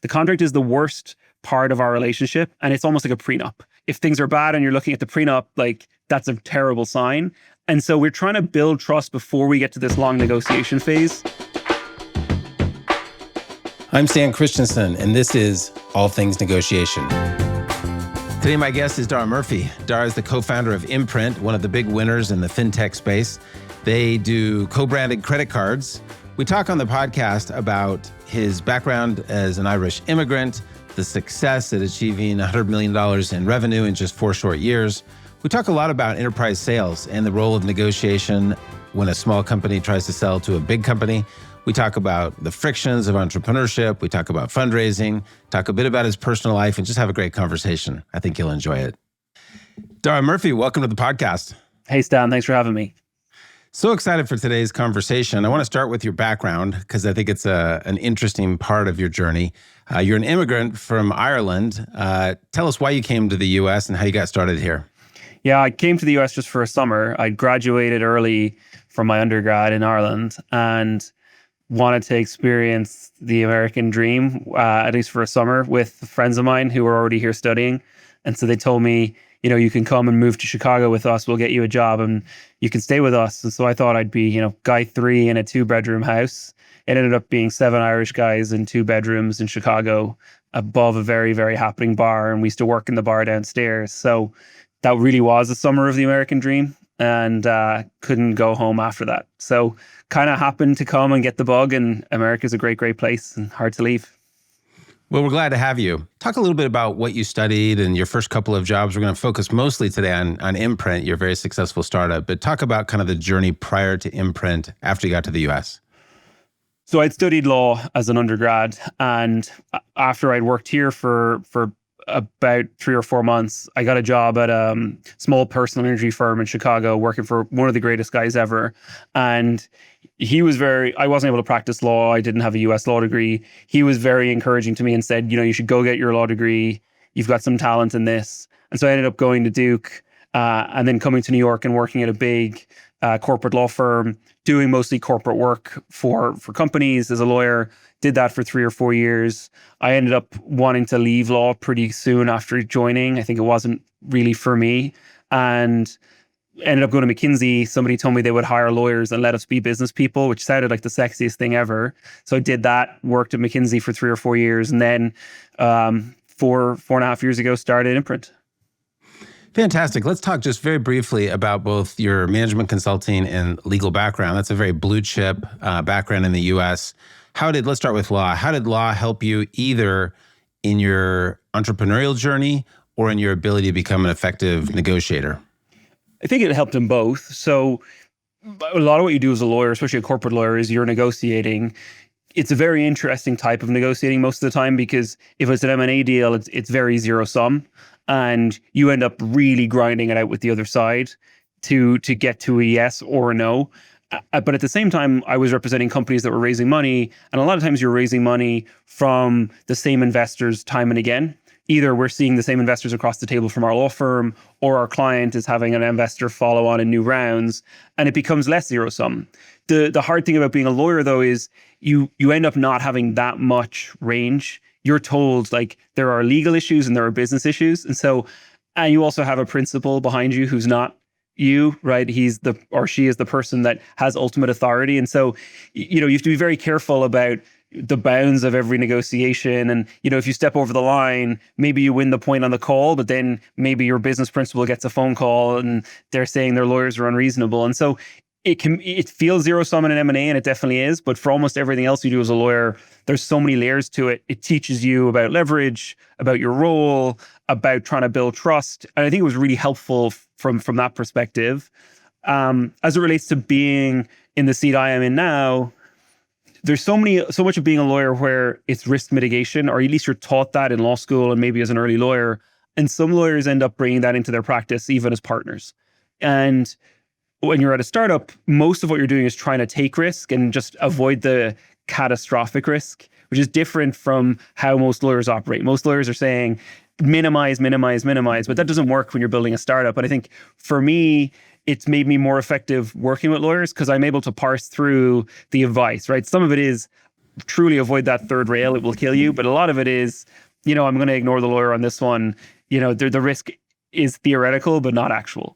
The contract is the worst part of our relationship, and it's almost like a prenup. If things are bad and you're looking at the prenup, like that's a terrible sign. And so we're trying to build trust before we get to this long negotiation phase. I'm Stan Christensen, and this is All Things Negotiation. Today, my guest is Daragh Murphy. Dara is the co-founder of Imprint, one of the big winners in the fintech space. They do co-branded credit cards. We talk on the podcast about his background as an Irish immigrant, the success at achieving $100 million in revenue in just 4 short years. We talk a lot about enterprise sales and the role of negotiation when a small company tries to sell to a big company. We talk about the frictions of entrepreneurship. We talk about fundraising, talk a bit about his personal life, and just have a great conversation. I think you'll enjoy it. Daragh Murphy, welcome to the podcast. Hey, Stan, thanks for having me. So excited for today's conversation. I want to start with your background because I think it's an interesting part of your journey. You're an immigrant from Ireland. Tell us why you came to the U.S. and how you got started here. Yeah, I came to the U.S. just for a summer. I graduated early from my undergrad in Ireland and wanted to experience the American dream, at least for a summer, with friends of mine who were already here studying. And so they told me, you can come and move to Chicago with us. We'll get you a job and you can stay with us. And so I thought I'd be, guy 3 in a 2-bedroom house. It ended up being 7 Irish guys in 2 bedrooms in Chicago above a very, very happening bar. And we used to work in the bar downstairs. So that really was the summer of the American dream, and couldn't go home after that. So kind of happened to come and get the bug, and America's a great, great place and hard to leave. Well, we're glad to have you. Talk a little bit about what you studied and your first couple of jobs. We're going to focus mostly today on Imprint, your very successful startup, but talk about kind of the journey prior to Imprint after you got to the US. So I'd studied law as an undergrad, and after I'd worked here for about 3 or 4 months, I got a job at a small personal injury firm in Chicago, working for one of the greatest guys ever. And I wasn't able to practice law. I didn't have a US law degree. He was very encouraging to me and said, you should go get your law degree. You've got some talent in this. And so I ended up going to Duke, and then coming to New York and working at a big corporate law firm, doing mostly corporate work for companies as a lawyer. Did that for 3 or 4 years. I ended up wanting to leave law pretty soon after joining. I think it wasn't really for me, and ended up going to McKinsey. Somebody told me they would hire lawyers and let us be business people, which sounded like the sexiest thing ever. So I did that, worked at McKinsey for 3 or 4 years, and then 4.5 years ago started Imprint. Fantastic. Let's talk just very briefly about both your management consulting and legal background. That's a very blue chip background in the US. Let's start with law. How did law help you either in your entrepreneurial journey or in your ability to become an effective negotiator? I think it helped in both. So a lot of what you do as a lawyer, especially a corporate lawyer, is you're negotiating. It's a very interesting type of negotiating most of the time, because if it's an M&A deal, it's very zero sum, and you end up really grinding it out with the other side to get to a yes or a no. But at the same time, I was representing companies that were raising money. And a lot of times you're raising money from the same investors time and again. Either we're seeing the same investors across the table from our law firm, or our client is having an investor follow on in new rounds, and it becomes less zero sum. The hard thing about being a lawyer, though, is you end up not having that much range. You're told like there are legal issues and there are business issues. And you also have a principal behind you who's not you, right? She is the person that has ultimate authority. And so, you have to be very careful about the bounds of every negotiation. And, if you step over the line, maybe you win the point on the call, but then maybe your business principal gets a phone call and they're saying their lawyers are unreasonable. And so it feels zero sum in an M&A, and it definitely is. But for almost everything else you do as a lawyer, there's so many layers to it. It teaches you about leverage, about your role, about trying to build trust. And I think it was really helpful from that perspective. As it relates to being in the seat I am in now, there's so much of being a lawyer where it's risk mitigation, or at least you're taught that in law school and maybe as an early lawyer. And some lawyers end up bringing that into their practice, even as partners. And when you're at a startup, most of what you're doing is trying to take risk and just avoid the catastrophic risk, which is different from how most lawyers operate. Most lawyers are saying, minimize, minimize, minimize, but that doesn't work when you're building a startup. And I think for me, it's made me more effective working with lawyers because I'm able to parse through the advice, right? Some of it is, truly avoid that third rail, it will kill you. But a lot of it is, I'm going to ignore the lawyer on this one. The risk is theoretical, but not actual.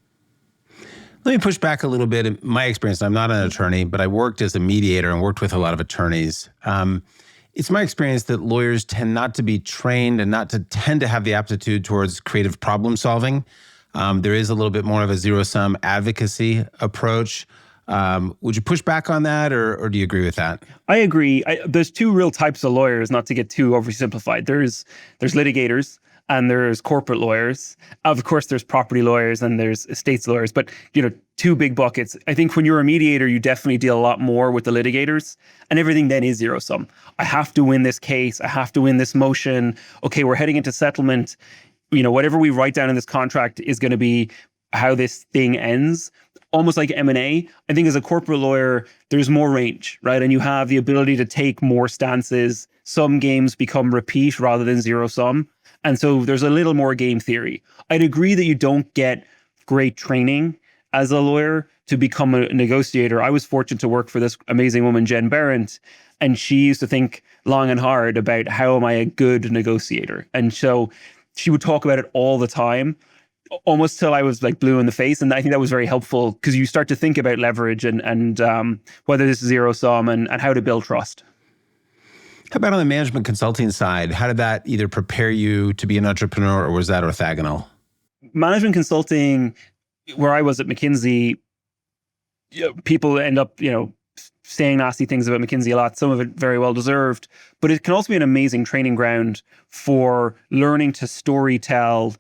Let me push back a little bit. In my experience, I'm not an attorney, but I worked as a mediator and worked with a lot of attorneys. It's my experience that lawyers tend not to be trained and not to tend to have the aptitude towards creative problem solving. There is a little bit more of a zero-sum advocacy approach. Would you push back on that, or do you agree with that? I agree. There's two real types of lawyers, not to get too oversimplified. There's litigators and there's corporate lawyers. Of course, there's property lawyers and there's estates lawyers, but two big buckets. I think when you're a mediator, you definitely deal a lot more with the litigators, and everything then is zero sum. I have to win this case. I have to win this motion. Okay, we're heading into settlement. Whatever we write down in this contract is going to be how this thing ends. Almost like M&A. I think as a corporate lawyer, there's more range, right? And you have the ability to take more stances. Some games become repeat rather than zero sum. And so there's a little more game theory. I'd agree that you don't get great training as a lawyer to become a negotiator. I was fortunate to work for this amazing woman, Jen Berendt, and she used to think long and hard about how am I a good negotiator? And so she would talk about it all the time, almost till I was like blue in the face. And I think that was very helpful because you start to think about leverage and whether this is zero sum and how to build trust. How about on the management consulting side? How did that either prepare you to be an entrepreneur, or was that orthogonal? Management consulting, where I was at McKinsey, people end up, saying nasty things about McKinsey a lot, some of it very well deserved, but it can also be an amazing training ground for learning to story tell.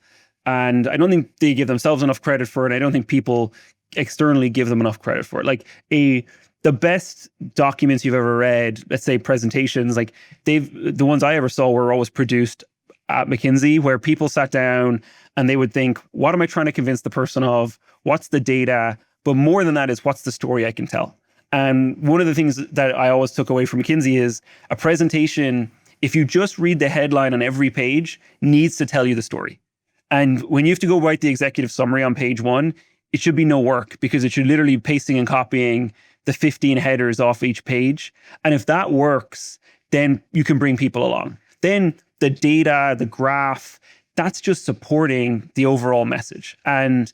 And I don't think they give themselves enough credit for it. I don't think people externally give them enough credit for it. Like the best documents you've ever read, let's say presentations, like the ones I ever saw were always produced at McKinsey, where people sat down and they would think, what am I trying to convince the person of? What's the data? But more than that is, what's the story I can tell? And one of the things that I always took away from McKinsey is a presentation, if you just read the headline on every page, needs to tell you the story. And when you have to go write the executive summary on page 1, it should be no work, because it should literally be pasting and copying the 15 headers off each page. And if that works, then you can bring people along. Then the data, the graph, that's just supporting the overall message. And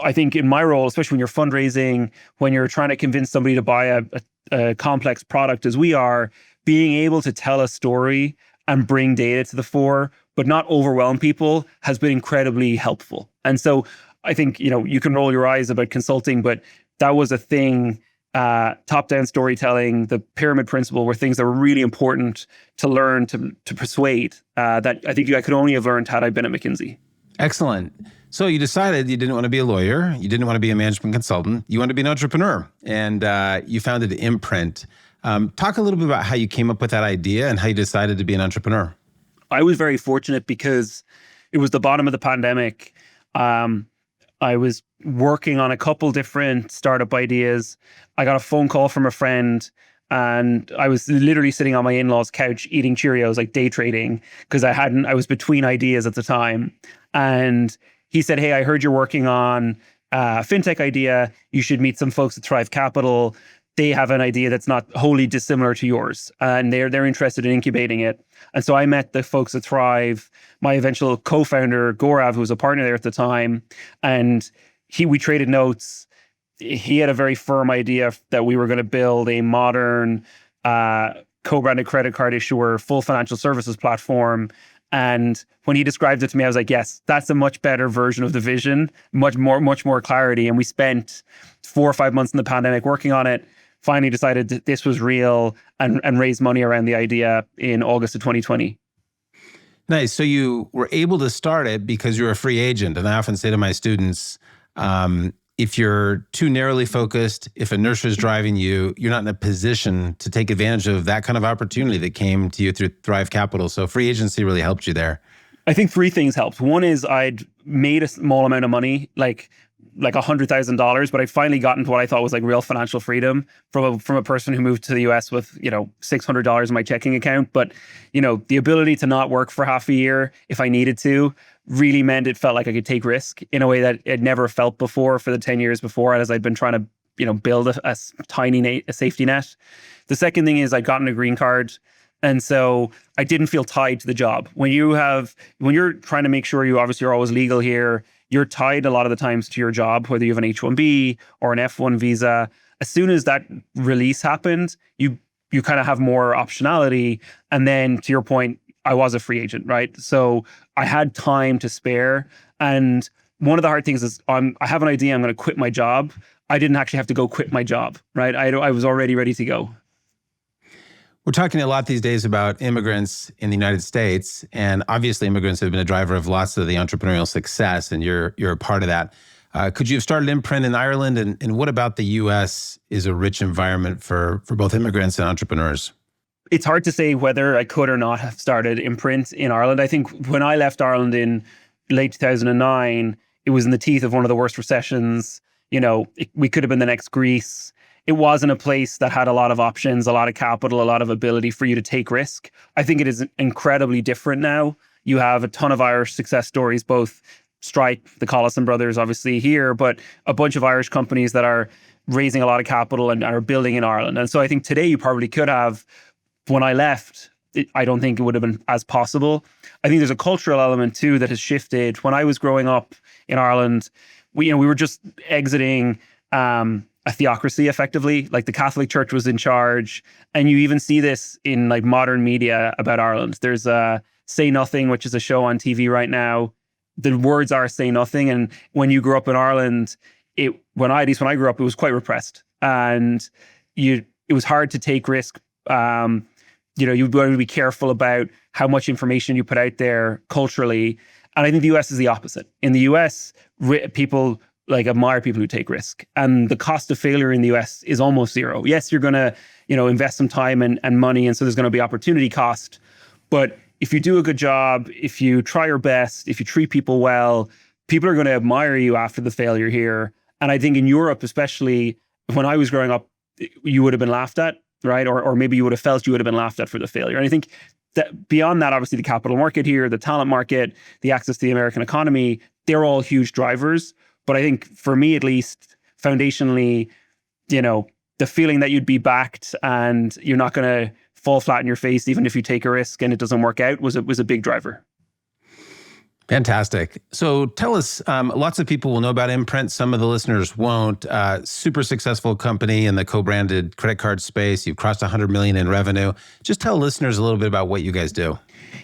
I think in my role, especially when you're fundraising, when you're trying to convince somebody to buy a complex product as we are, being able to tell a story and bring data to the fore, but not overwhelm people, has been incredibly helpful. And so I think, you can roll your eyes about consulting, but that was a thing. Top-down storytelling, the pyramid principle, were things that were really important to learn to persuade, that I think I could only have learned had I been at McKinsey. Excellent. So you decided you didn't want to be a lawyer. You didn't want to be a management consultant. You wanted to be an entrepreneur. And you founded Imprint. Talk a little bit about how you came up with that idea and how you decided to be an entrepreneur. I was very fortunate because it was the bottom of the pandemic. I was working on a couple different startup ideas. I got a phone call from a friend, and I was literally sitting on my in-laws' couch eating Cheerios, like day trading, because I was between ideas at the time. And he said, "Hey, I heard you're working on a fintech idea. You should meet some folks at Thrive Capital. They have an idea that's not wholly dissimilar to yours, and they're interested in incubating it." And so I met the folks at Thrive, my eventual co-founder, Gaurav, who was a partner there at the time, and we traded notes. He had a very firm idea that we were going to build a modern co-branded credit card issuer, full financial services platform. And when he described it to me, I was like, yes, that's a much better version of the vision, much more clarity. And we spent 4 or 5 months in the pandemic working on it, finally decided that this was real, and raised money around the idea in August of 2020. Nice. So you were able to start it because you're a free agent. And I often say to my students, if you're too narrowly focused, if inertia is driving you, you're not in a position to take advantage of that kind of opportunity that came to you through Thrive Capital. So free agency really helped you there. I think 3 things helped. One is I'd made a small amount of money, like $100,000, but I finally gotten to what I thought was like real financial freedom from a person who moved to the US with, $600 in my checking account. But, the ability to not work for half a year if I needed to really meant it felt like I could take risk in a way that it never felt before for the 10 years before, as I'd been trying to build a tiny a safety net. The second thing is I'd gotten a green card. And so I didn't feel tied to the job. When you're trying to make sure you're always legal here, you're tied a lot of the times to your job, whether you have an H-1B or an F-1 visa. As soon as that release happened, you kind of have more optionality. And then to your point, I was a free agent, right? So I had time to spare. And one of the hard things is I have an idea, I'm going to quit my job. I didn't actually have to go quit my job, right? I was already ready to go. We're talking a lot these days about immigrants in the United States, and obviously immigrants have been a driver of lots of the entrepreneurial success, and you're a part of that. Could you have started Imprint in Ireland, and what about the U.S. is a rich environment for both immigrants and entrepreneurs? It's hard to say whether I could or not have started Imprint in Ireland. I think when I left Ireland in late 2009, it was in the teeth of one of the worst recessions. We could have been the next Greece. It wasn't a place that had a lot of options, a lot of capital, a lot of ability for you to take risk. I think it is incredibly different now. You have a ton of Irish success stories, both Stripe, the Collison brothers, obviously here, but a bunch of Irish companies that are raising a lot of capital and are building in Ireland. And so I think today you probably could have. When I left, I don't think it would have been as possible. I think there's a cultural element too that has shifted. When I was growing up in Ireland, we were just exiting a theocracy effectively. Like the Catholic Church was in charge. And you even see this in like modern media about Ireland. There's Say Nothing, which is a show on TV right now. The words are say nothing. And when you grew up in Ireland, when I grew up, it was quite repressed. And it was hard to take risk. You want to be careful about how much information you put out there culturally. And I think the US is the opposite. In the US, people admire people who take risk. And the cost of failure in the US is almost zero. Yes, you're going to, invest some time and money. And so there's going to be opportunity cost. But if you do a good job, if you try your best, if you treat people well, people are going to admire you after the failure here. And I think in Europe, especially when I was growing up, you would have been laughed at, right? Or maybe you would have felt you would have been laughed at for the failure. And I think that beyond that, obviously the capital market here, the talent market, the access to the American economy, they're all huge drivers. But I think for me, at least, foundationally, the feeling that you'd be backed and you're not going to fall flat in your face, even if you take a risk and it doesn't work out, was a big driver. Fantastic. So tell us, lots of people will know about Imprint. Some of the listeners won't. Super successful company in the co-branded credit card space. You've crossed 100 million in revenue. Just tell listeners a little bit about what you guys do.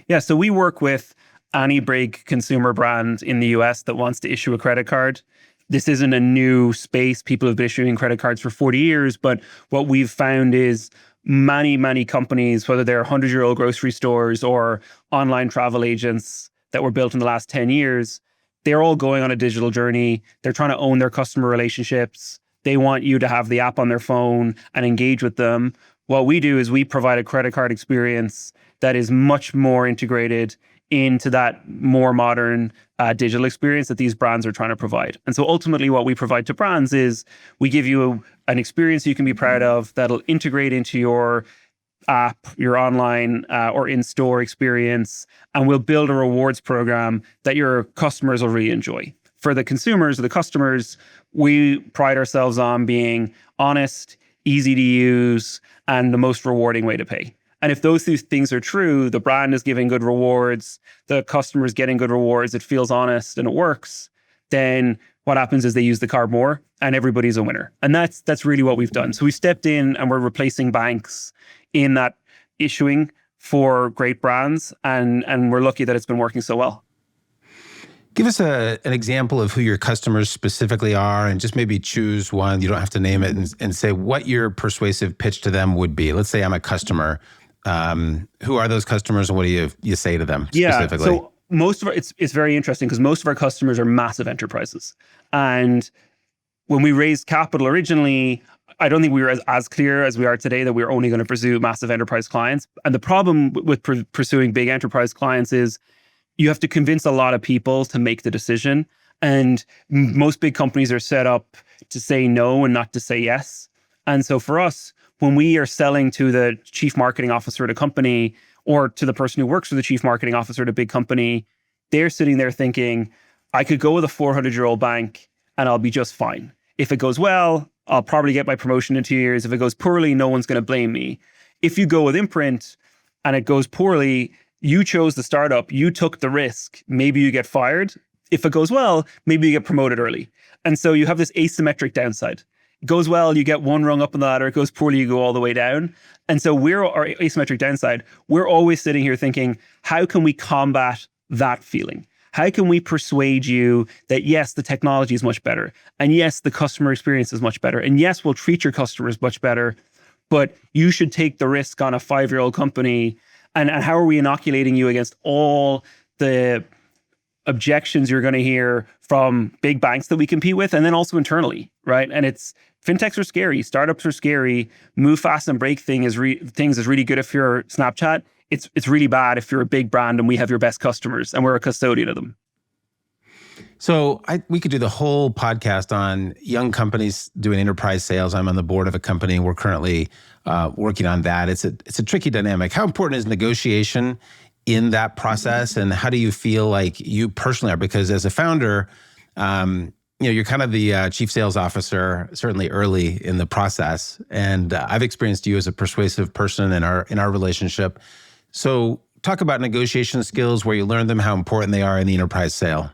Yeah, so we work with any big consumer brand in the US that wants to issue a credit card. This isn't a new space. People have been issuing credit cards for 40 years. But what we've found is many, many companies, whether they're 100-year-old grocery stores or online travel agents that were built in the last 10 years, they're all going on a digital journey. They're trying to own their customer relationships. They want you to have the app on their phone and engage with them. What we do is we provide a credit card experience that is much more integrated into that more modern digital experience that these brands are trying to provide. And so ultimately what we provide to brands is we give you an experience you can be proud of that'll integrate into your app, your online or in-store experience, and we'll build a rewards program that your customers will really enjoy. For the consumers or the customers, we pride ourselves on being honest, easy to use, and the most rewarding way to pay. And if those two things are true, the brand is giving good rewards, the customer is getting good rewards, it feels honest and it works, then what happens is they use the card more and everybody's a winner. And that's really what we've done. So we stepped in and we're replacing banks in that issuing for great brands. And we're lucky that it's been working so well. Give us an example of who your customers specifically are, and just maybe choose one. You don't have to name it, and say what your persuasive pitch to them would be. Let's say I'm a customer. Who are those customers, and what do you say to them specifically? So most of it's very interesting because most of our customers are massive enterprises. And when we raised capital originally, I don't think we were as clear as we are today that we were only going to pursue massive enterprise clients. And the problem with pursuing big enterprise clients is you have to convince a lot of people to make the decision. And most big companies are set up to say no and not to say yes. And so for us, when we are selling to the chief marketing officer at a company or to the person who works for the chief marketing officer at a big company, they're sitting there thinking, I could go with a 400-year-old bank and I'll be just fine. If it goes well, I'll probably get my promotion in 2 years. If it goes poorly, no one's going to blame me. If you go with Imprint and it goes poorly, you chose the startup, you took the risk. Maybe you get fired. If it goes well, maybe you get promoted early. And so you have this asymmetric downside. It goes well, you get one rung up on the ladder. It goes poorly, you go all the way down. And so our asymmetric downside, we're always sitting here thinking, how can we combat that feeling? How can we persuade you that yes, the technology is much better, and yes, the customer experience is much better, and yes, we'll treat your customers much better, but you should take the risk on a 5-year-old company? And how are we inoculating you against all the objections you're going to hear from big banks that we compete with, and then also internally, right? And fintechs are scary, startups are scary. Move fast and break things is really good if you're Snapchat. It's really bad if you're a big brand and we have your best customers and we're a custodian of them. So we could do the whole podcast on young companies doing enterprise sales. I'm on the board of a company. We're currently working on that. It's a tricky dynamic. How important is negotiation in that process? And how do you feel like you personally are? Because as a founder, you're kind of the chief sales officer, certainly early in the process. And I've experienced you as a persuasive person in our relationship. So talk about negotiation skills, where you learn them, how important they are in the enterprise sale.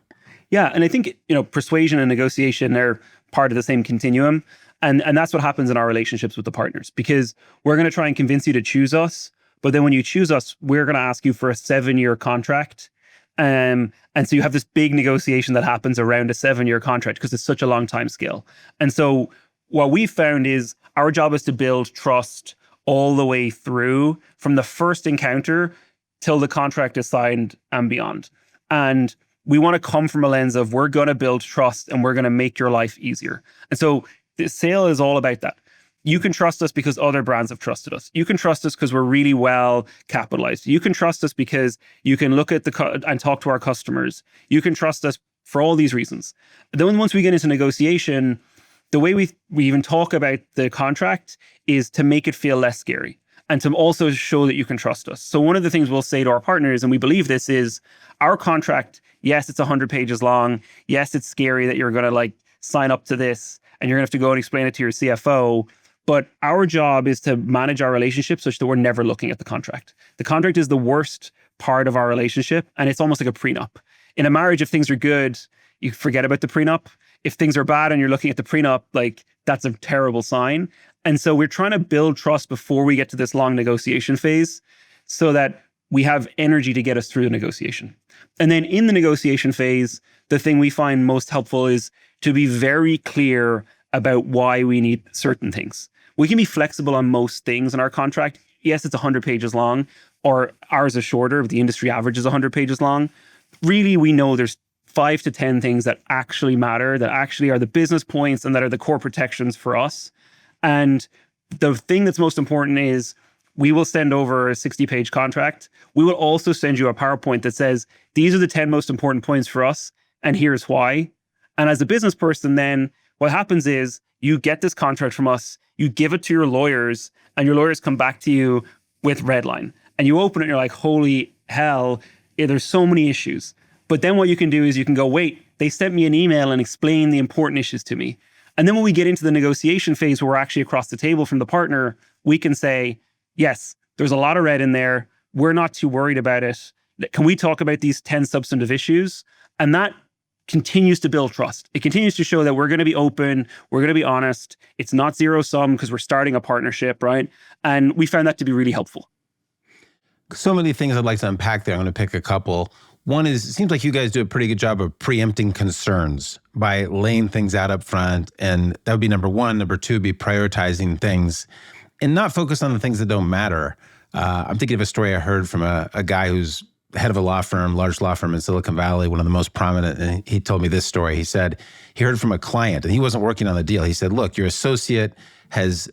Yeah, and I think persuasion and negotiation, they're part of the same continuum. And that's what happens in our relationships with the partners, because we're going to try and convince you to choose us. But then when you choose us, we're going to ask you for a 7-year contract. And so you have this big negotiation that happens around a 7-year contract because it's such a long time scale. And so what we've found is our job is to build trust all the way through, from the first encounter till the contract is signed and beyond. And we want to come from a lens of, we're going to build trust and we're going to make your life easier. And so the sale is all about that. You can trust us because other brands have trusted us. You can trust us because we're really well capitalized. You can trust us because you can look at and talk to our customers. You can trust us for all these reasons. Then once we get into negotiation, the way we even talk about the contract is to make it feel less scary and to also show that you can trust us. So one of the things we'll say to our partners, and we believe this, is our contract, yes, it's 100 pages long. Yes, it's scary that you're going to sign up to this and you're going to have to go and explain it to your CFO. But our job is to manage our relationship such that we're never looking at the contract. The contract is the worst part of our relationship, and it's almost like a prenup. In a marriage, if things are good, you forget about the prenup. If things are bad and you're looking at the prenup, that's a terrible sign. And so we're trying to build trust before we get to this long negotiation phase so that we have energy to get us through the negotiation. And then in the negotiation phase, the thing we find most helpful is to be very clear about why we need certain things. We can be flexible on most things in our contract. Yes, it's 100 pages long, or ours is shorter. The industry average is 100 pages long. Really, we know there's 5 to 10 things that actually matter, that actually are the business points and that are the core protections for us. And the thing that's most important is we will send over a 60-page contract. We will also send you a PowerPoint that says, these are the 10 most important points for us, and here's why. And as a business person, then what happens is you get this contract from us, you give it to your lawyers, and your lawyers come back to you with redline. And you open it and you're like, holy hell, there's so many issues. But then what you can do is you can go, wait, they sent me an email and explained the important issues to me. And then when we get into the negotiation phase where we're actually across the table from the partner, we can say, yes, there's a lot of red in there. We're not too worried about it. Can we talk about these 10 substantive issues? And that continues to build trust. It continues to show that we're going to be open, we're going to be honest. It's not zero sum because we're starting a partnership, right? And we found that to be really helpful. So many things I'd like to unpack there. I'm going to pick a couple. One is, it seems like you guys do a pretty good job of preempting concerns by laying things out up front. And that would be number one. Number two would be prioritizing things and not focus on the things that don't matter. I'm thinking of a story I heard from a guy who's head of a large law firm in Silicon Valley, one of the most prominent. And he told me this story. He said he heard from a client and he wasn't working on the deal. He said, look, your associate he's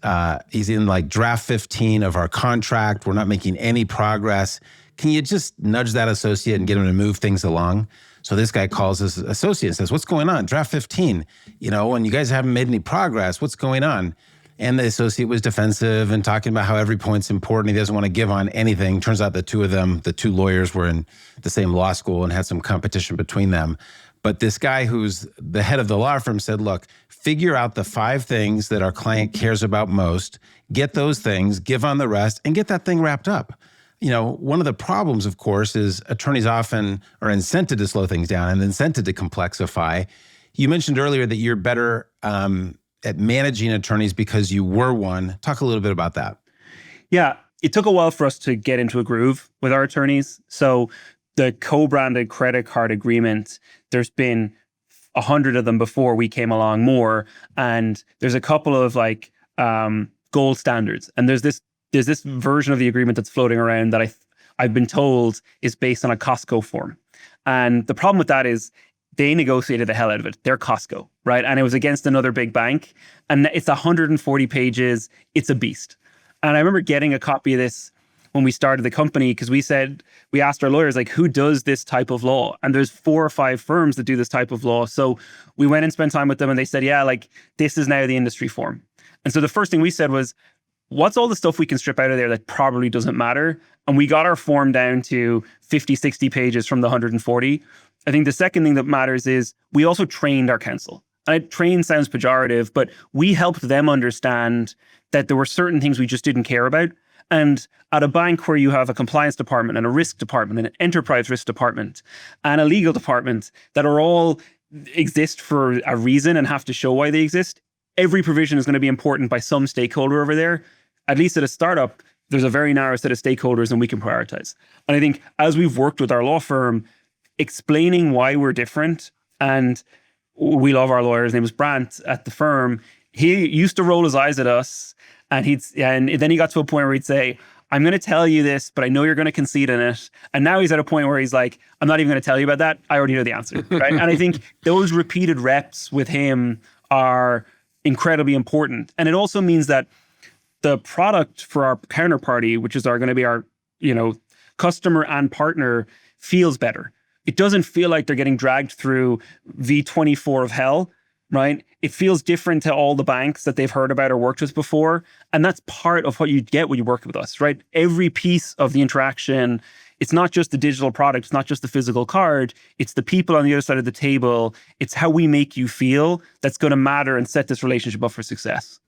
in draft 15 of our contract. We're not making any progress. Can you just nudge that associate and get him to move things along? So this guy calls his associate and says, what's going on? Draft 15, and you guys haven't made any progress. What's going on? And the associate was defensive and talking about how every point's important. He doesn't want to give on anything. Turns out the two lawyers were in the same law school and had some competition between them. But this guy who's the head of the law firm said, look, figure out the 5 things that our client cares about most, get those things, give on the rest, and get that thing wrapped up. One of the problems, of course, is attorneys often are incented to slow things down and incented to complexify. You mentioned earlier that you're better at managing attorneys because you were one. Talk a little bit about that. Yeah, it took a while for us to get into a groove with our attorneys. So the co-branded credit card agreement, there's been 100 of them before we came along, more. And there's a couple of gold standards. And there's this version of the agreement that's floating around that I've been told is based on a Costco form. And the problem with that is they negotiated the hell out of it. They're Costco, right? And it was against another big bank. And it's 140 pages. It's a beast. And I remember getting a copy of this when we started the company, because we asked our lawyers, who does this type of law? And there's 4 or 5 firms that do this type of law. So we went and spent time with them and they said, yeah, this is now the industry form. And so the first thing we said was, what's all the stuff we can strip out of there that probably doesn't matter? And we got our form down to 50, 60 pages from the 140. I think the second thing that matters is we also trained our counsel. And train sounds pejorative, but we helped them understand that there were certain things we just didn't care about. And at a bank where you have a compliance department and a risk department and an enterprise risk department and a legal department that are all exist for a reason and have to show why they exist, every provision is going to be important by some stakeholder over there. At least at a startup, there's a very narrow set of stakeholders and we can prioritize. And I think as we've worked with our law firm, explaining why we're different, and we love our lawyer, his name is Brandt at the firm, he used to roll his eyes at us and then he got to a point where he'd say, I'm going to tell you this, but I know you're going to concede in it. And now he's at a point where he's like, I'm not even going to tell you about that. I already know the answer, right? And I think those repeated reps with him are incredibly important. And it also means that the product for our counterparty, which is going to be our, customer and partner, feels better. It doesn't feel like they're getting dragged through V24 of hell, right? It feels different to all the banks that they've heard about or worked with before. And that's part of what you get when you work with us, right? Every piece of the interaction, it's not just the digital product, it's not just the physical card, it's the people on the other side of the table. It's how we make you feel that's going to matter and set this relationship up for success.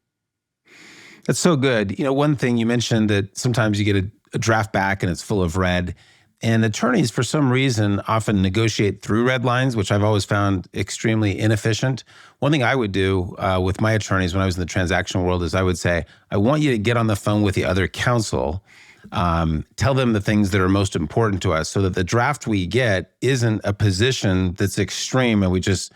That's so good. One thing you mentioned that sometimes you get a draft back and it's full of red. And attorneys, for some reason, often negotiate through red lines, which I've always found extremely inefficient. One thing I would do with my attorneys when I was in the transactional world is I would say, I want you to get on the phone with the other counsel, tell them the things that are most important to us so that the draft we get isn't a position that's extreme and we just,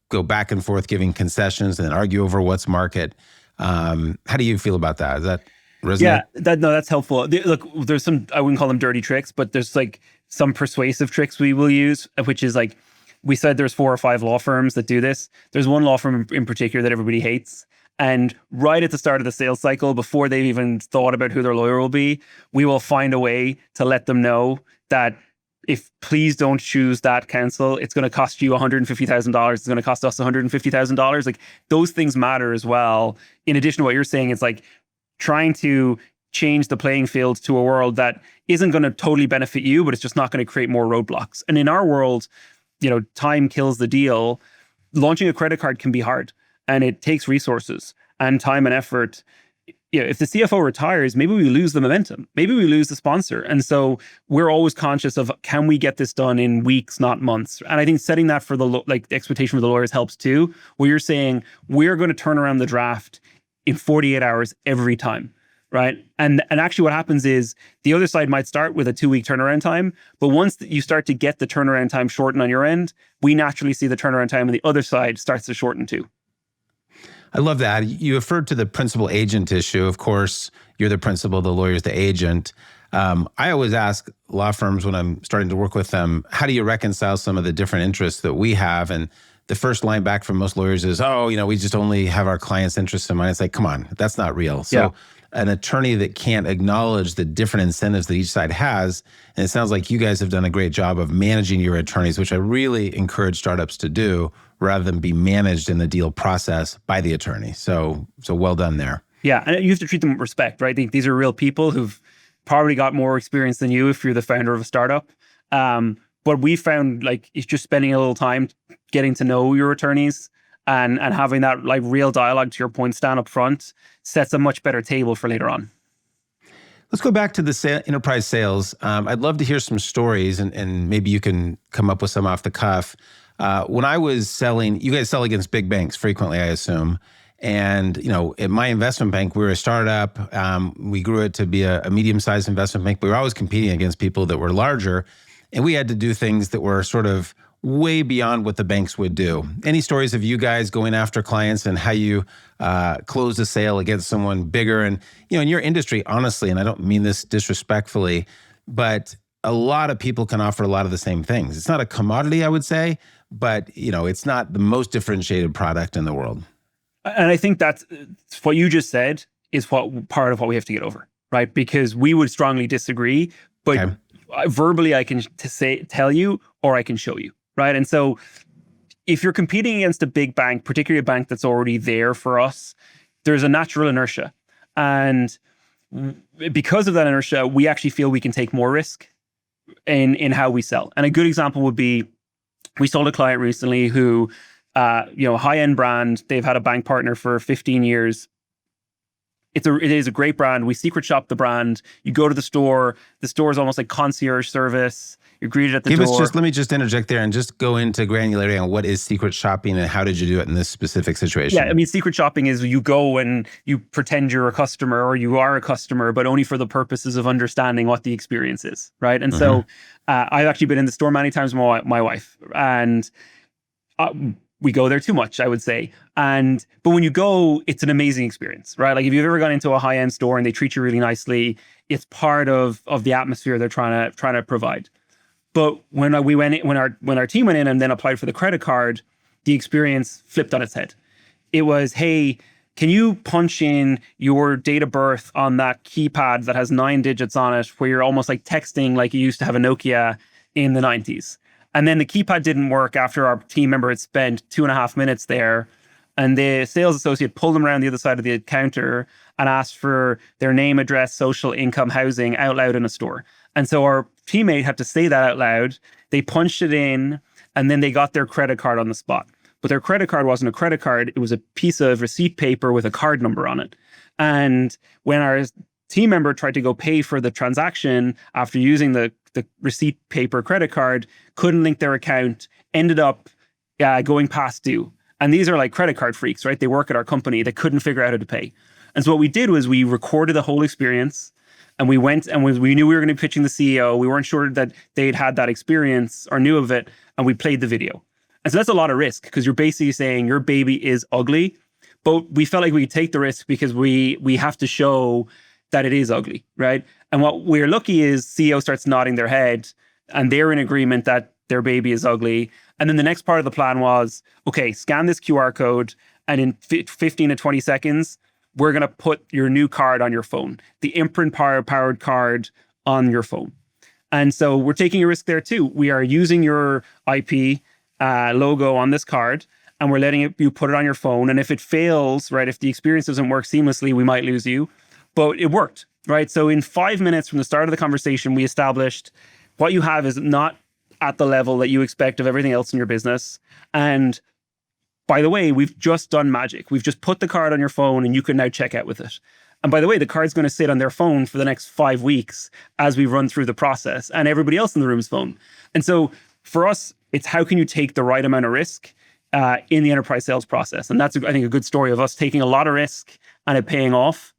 go back and forth giving concessions and argue over what's market. How do you feel about that? Is that resonate? Yeah, that's helpful. Look, there's some, I wouldn't call them dirty tricks, but there's some persuasive tricks we will use, which is we said there's 4 or 5 law firms that do this. There's one law firm in particular that everybody hates. And right at the start of the sales cycle, before they've even thought about who their lawyer will be, we will find a way to let them know that please don't choose that counsel. It's going to cost you $150,000. It's going to cost us $150,000. Those things matter as well. In addition to what you're saying, it's trying to change the playing field to a world that isn't going to totally benefit you, but it's just not going to create more roadblocks. And in our world, time kills the deal. Launching a credit card can be hard and it takes resources and time and effort. If the CFO retires, maybe we lose the momentum. Maybe we lose the sponsor. And so we're always conscious of, can we get this done in weeks, not months? And I think setting that for the expectation for the lawyers helps too, where you're saying, we're going to turn around the draft in 48 hours every time, right? And actually what happens is the other side might start with a 2-week turnaround time, but once you start to get the turnaround time shortened on your end, we naturally see the turnaround time on the other side starts to shorten too. I love that. You referred to the principal agent issue. Of course, you're the principal, the lawyer's the agent. I always ask law firms when I'm starting to work with them, how do you reconcile some of the different interests that we have? And the first line back from most lawyers is, we just only have our client's interests in mind. It's come on, that's not real. So an attorney that can't acknowledge the different incentives that each side has, and it sounds like you guys have done a great job of managing your attorneys, which I really encourage startups to do, rather than be managed in the deal process by the attorney. So well done there. Yeah, and you have to treat them with respect, right? These are real people who've probably got more experience than you if you're the founder of a startup. But what we found, like, is just spending a little time getting to know your attorneys and having that like real dialogue, to your point, stand up front, sets a much better table for later on. Let's go back to the enterprise sales. I'd love to hear some stories, and maybe you can come up with some off the cuff. When I was selling, you guys sell against big banks frequently, I assume. And, at my investment bank, we were a startup. We grew it to be a medium-sized investment bank. We were always competing against people that were larger. And we had to do things that were sort of way beyond what the banks would do. Any stories of you guys going after clients and how you closed a sale against someone bigger? And, in your industry, honestly, and I don't mean this disrespectfully, but a lot of people can offer a lot of the same things. It's not a commodity, I would say, but, it's not the most differentiated product in the world. And I think that's what you just said is what part of what we have to get over, right? Because we would strongly disagree, but Okay. verbally I can tell you, or I can show you, right? And so if you're competing against a big bank, particularly a bank that's already there for us, there's a natural inertia. And because of that inertia, we actually feel we can take more risk in how we sell. And a good example would be, we sold a client recently who, high-end brand. They've had a bank partner for 15 years. It is a great brand. We secret shop the brand. You go to the store is almost like concierge service. You're greeted at the door. Let me just interject there and just go into granularity on what is secret shopping and how did you do it in this specific situation? Yeah, I mean, secret shopping is you go and you pretend you're a customer or you are a customer, but only for the purposes of understanding what the experience is, right? And so I've actually been in the store many times with my wife, and we go there too much, I would say. But when you go, it's an amazing experience, right? Like if you've ever gone into a high-end store and they treat you really nicely, it's part of the atmosphere they're trying to provide. But when our team went in and then applied for the credit card, the experience flipped on its head. It was, hey, can you punch in your date of birth on that keypad that has 9 digits on it, where you're almost like texting like you used to have a Nokia in the 90s? And then the keypad didn't work after our team member had spent 2.5 minutes there. And the sales associate pulled them around the other side of the counter and asked for their name, address, social, income, housing out loud in a store. And so our teammate had to say that out loud. They punched it in, and then they got their credit card on the spot. But their credit card wasn't a credit card. It was a piece of receipt paper with a card number on it. And when our team member tried to go pay for the transaction after using the receipt paper credit card, couldn't link their account, ended up going past due. And these are like credit card freaks, right? They work at our company. They couldn't figure out how to pay. And so what we did was we recorded the whole experience, and we went and we knew we were going to be pitching the CEO. We weren't sure that they'd had that experience or knew of it, and we played the video. And so that's a lot of risk, because you're basically saying your baby is ugly, but we felt like we could take the risk because we have to show that it is ugly, right? And what we're lucky is CEO starts nodding their head and they're in agreement that their baby is ugly. And then the next part of the plan was, okay, scan this QR code, and in 15 to 20 seconds, we're going to put your new card on your phone, the Imprint powered card on your phone. And so we're taking a risk there too. We are using your IP logo on this card, and we're letting you put it on your phone. And if it fails, right, if the experience doesn't work seamlessly, we might lose you. But it worked, right? So in 5 minutes from the start of the conversation, we established what you have is not at the level that you expect of everything else in your business. And by the way, we've just done magic. We've just put the card on your phone and you can now check out with it. And by the way, the card's going to sit on their phone for the next 5 weeks as we run through the process, and everybody else in the room's phone. And so for us, it's how can you take the right amount of risk in the enterprise sales process? And that's, I think, a good story of us taking a lot of risk and it paying off.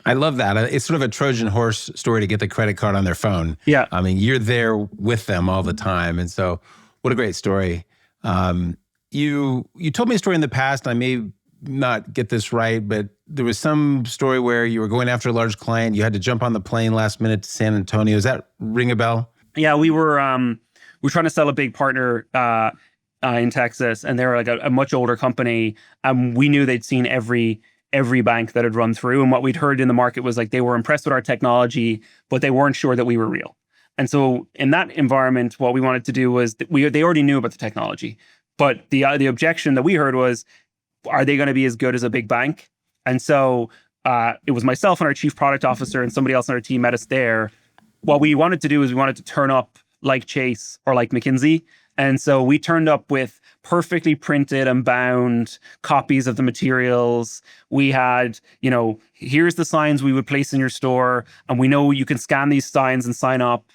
I love that. It's sort of a Trojan horse story to get the credit card on their phone. Yeah. I mean, you're there with them all the time. And so what a great story. You told me a story in the past, and I may not get this right, but there was some story where you were going after a large client. You had to jump on the plane last minute to San Antonio. Does that ring a bell? Yeah, we were trying to sell a big partner in Texas, and they were like a much older company. We knew they'd seen every bank that had run through. And what we'd heard in the market was like they were impressed with our technology, but they weren't sure that we were real. And so in that environment, what we wanted to do was they already knew about the technology. But the objection that we heard was, are they going to be as good as a big bank? And so it was myself and our chief product officer and somebody else on our team met us there. What we wanted to do is we wanted to turn up like Chase or like McKinsey. And so we turned up with perfectly printed and bound copies of the materials. We had, here's the signs we would place in your store. And we know you can scan these signs and sign up.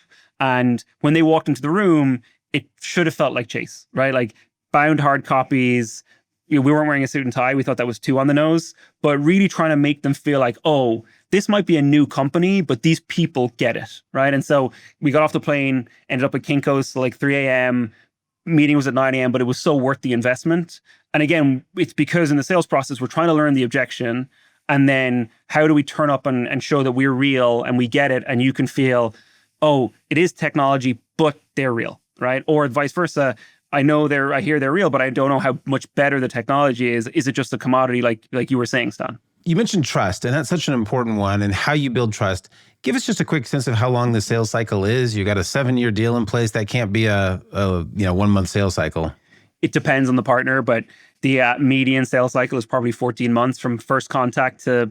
And when they walked into the room, it should have felt like Chase, right? Like bound hard copies. We weren't wearing a suit and tie. We thought that was too on the nose, but really trying to make them feel like, oh, this might be a new company, but these people get it, right? And so we got off the plane, ended up at Kinko's till like 3 a.m. Meeting was at 9 a.m., but it was so worth the investment. And again, it's because in the sales process, we're trying to learn the objection. And then how do we turn up and show that we're real and we get it? And you can feel, oh, it is technology, but they're real, right? Or vice versa. I hear they're real, but I don't know how much better the technology is. Is it just a commodity like you were saying, Stan? You mentioned trust, and that's such an important one, and how you build trust. Give us just a quick sense of how long the sales cycle is. You got a 7-year deal in place. That can't be a 1-month sales cycle. It depends on the partner, but the median sales cycle is probably 14 months from first contact to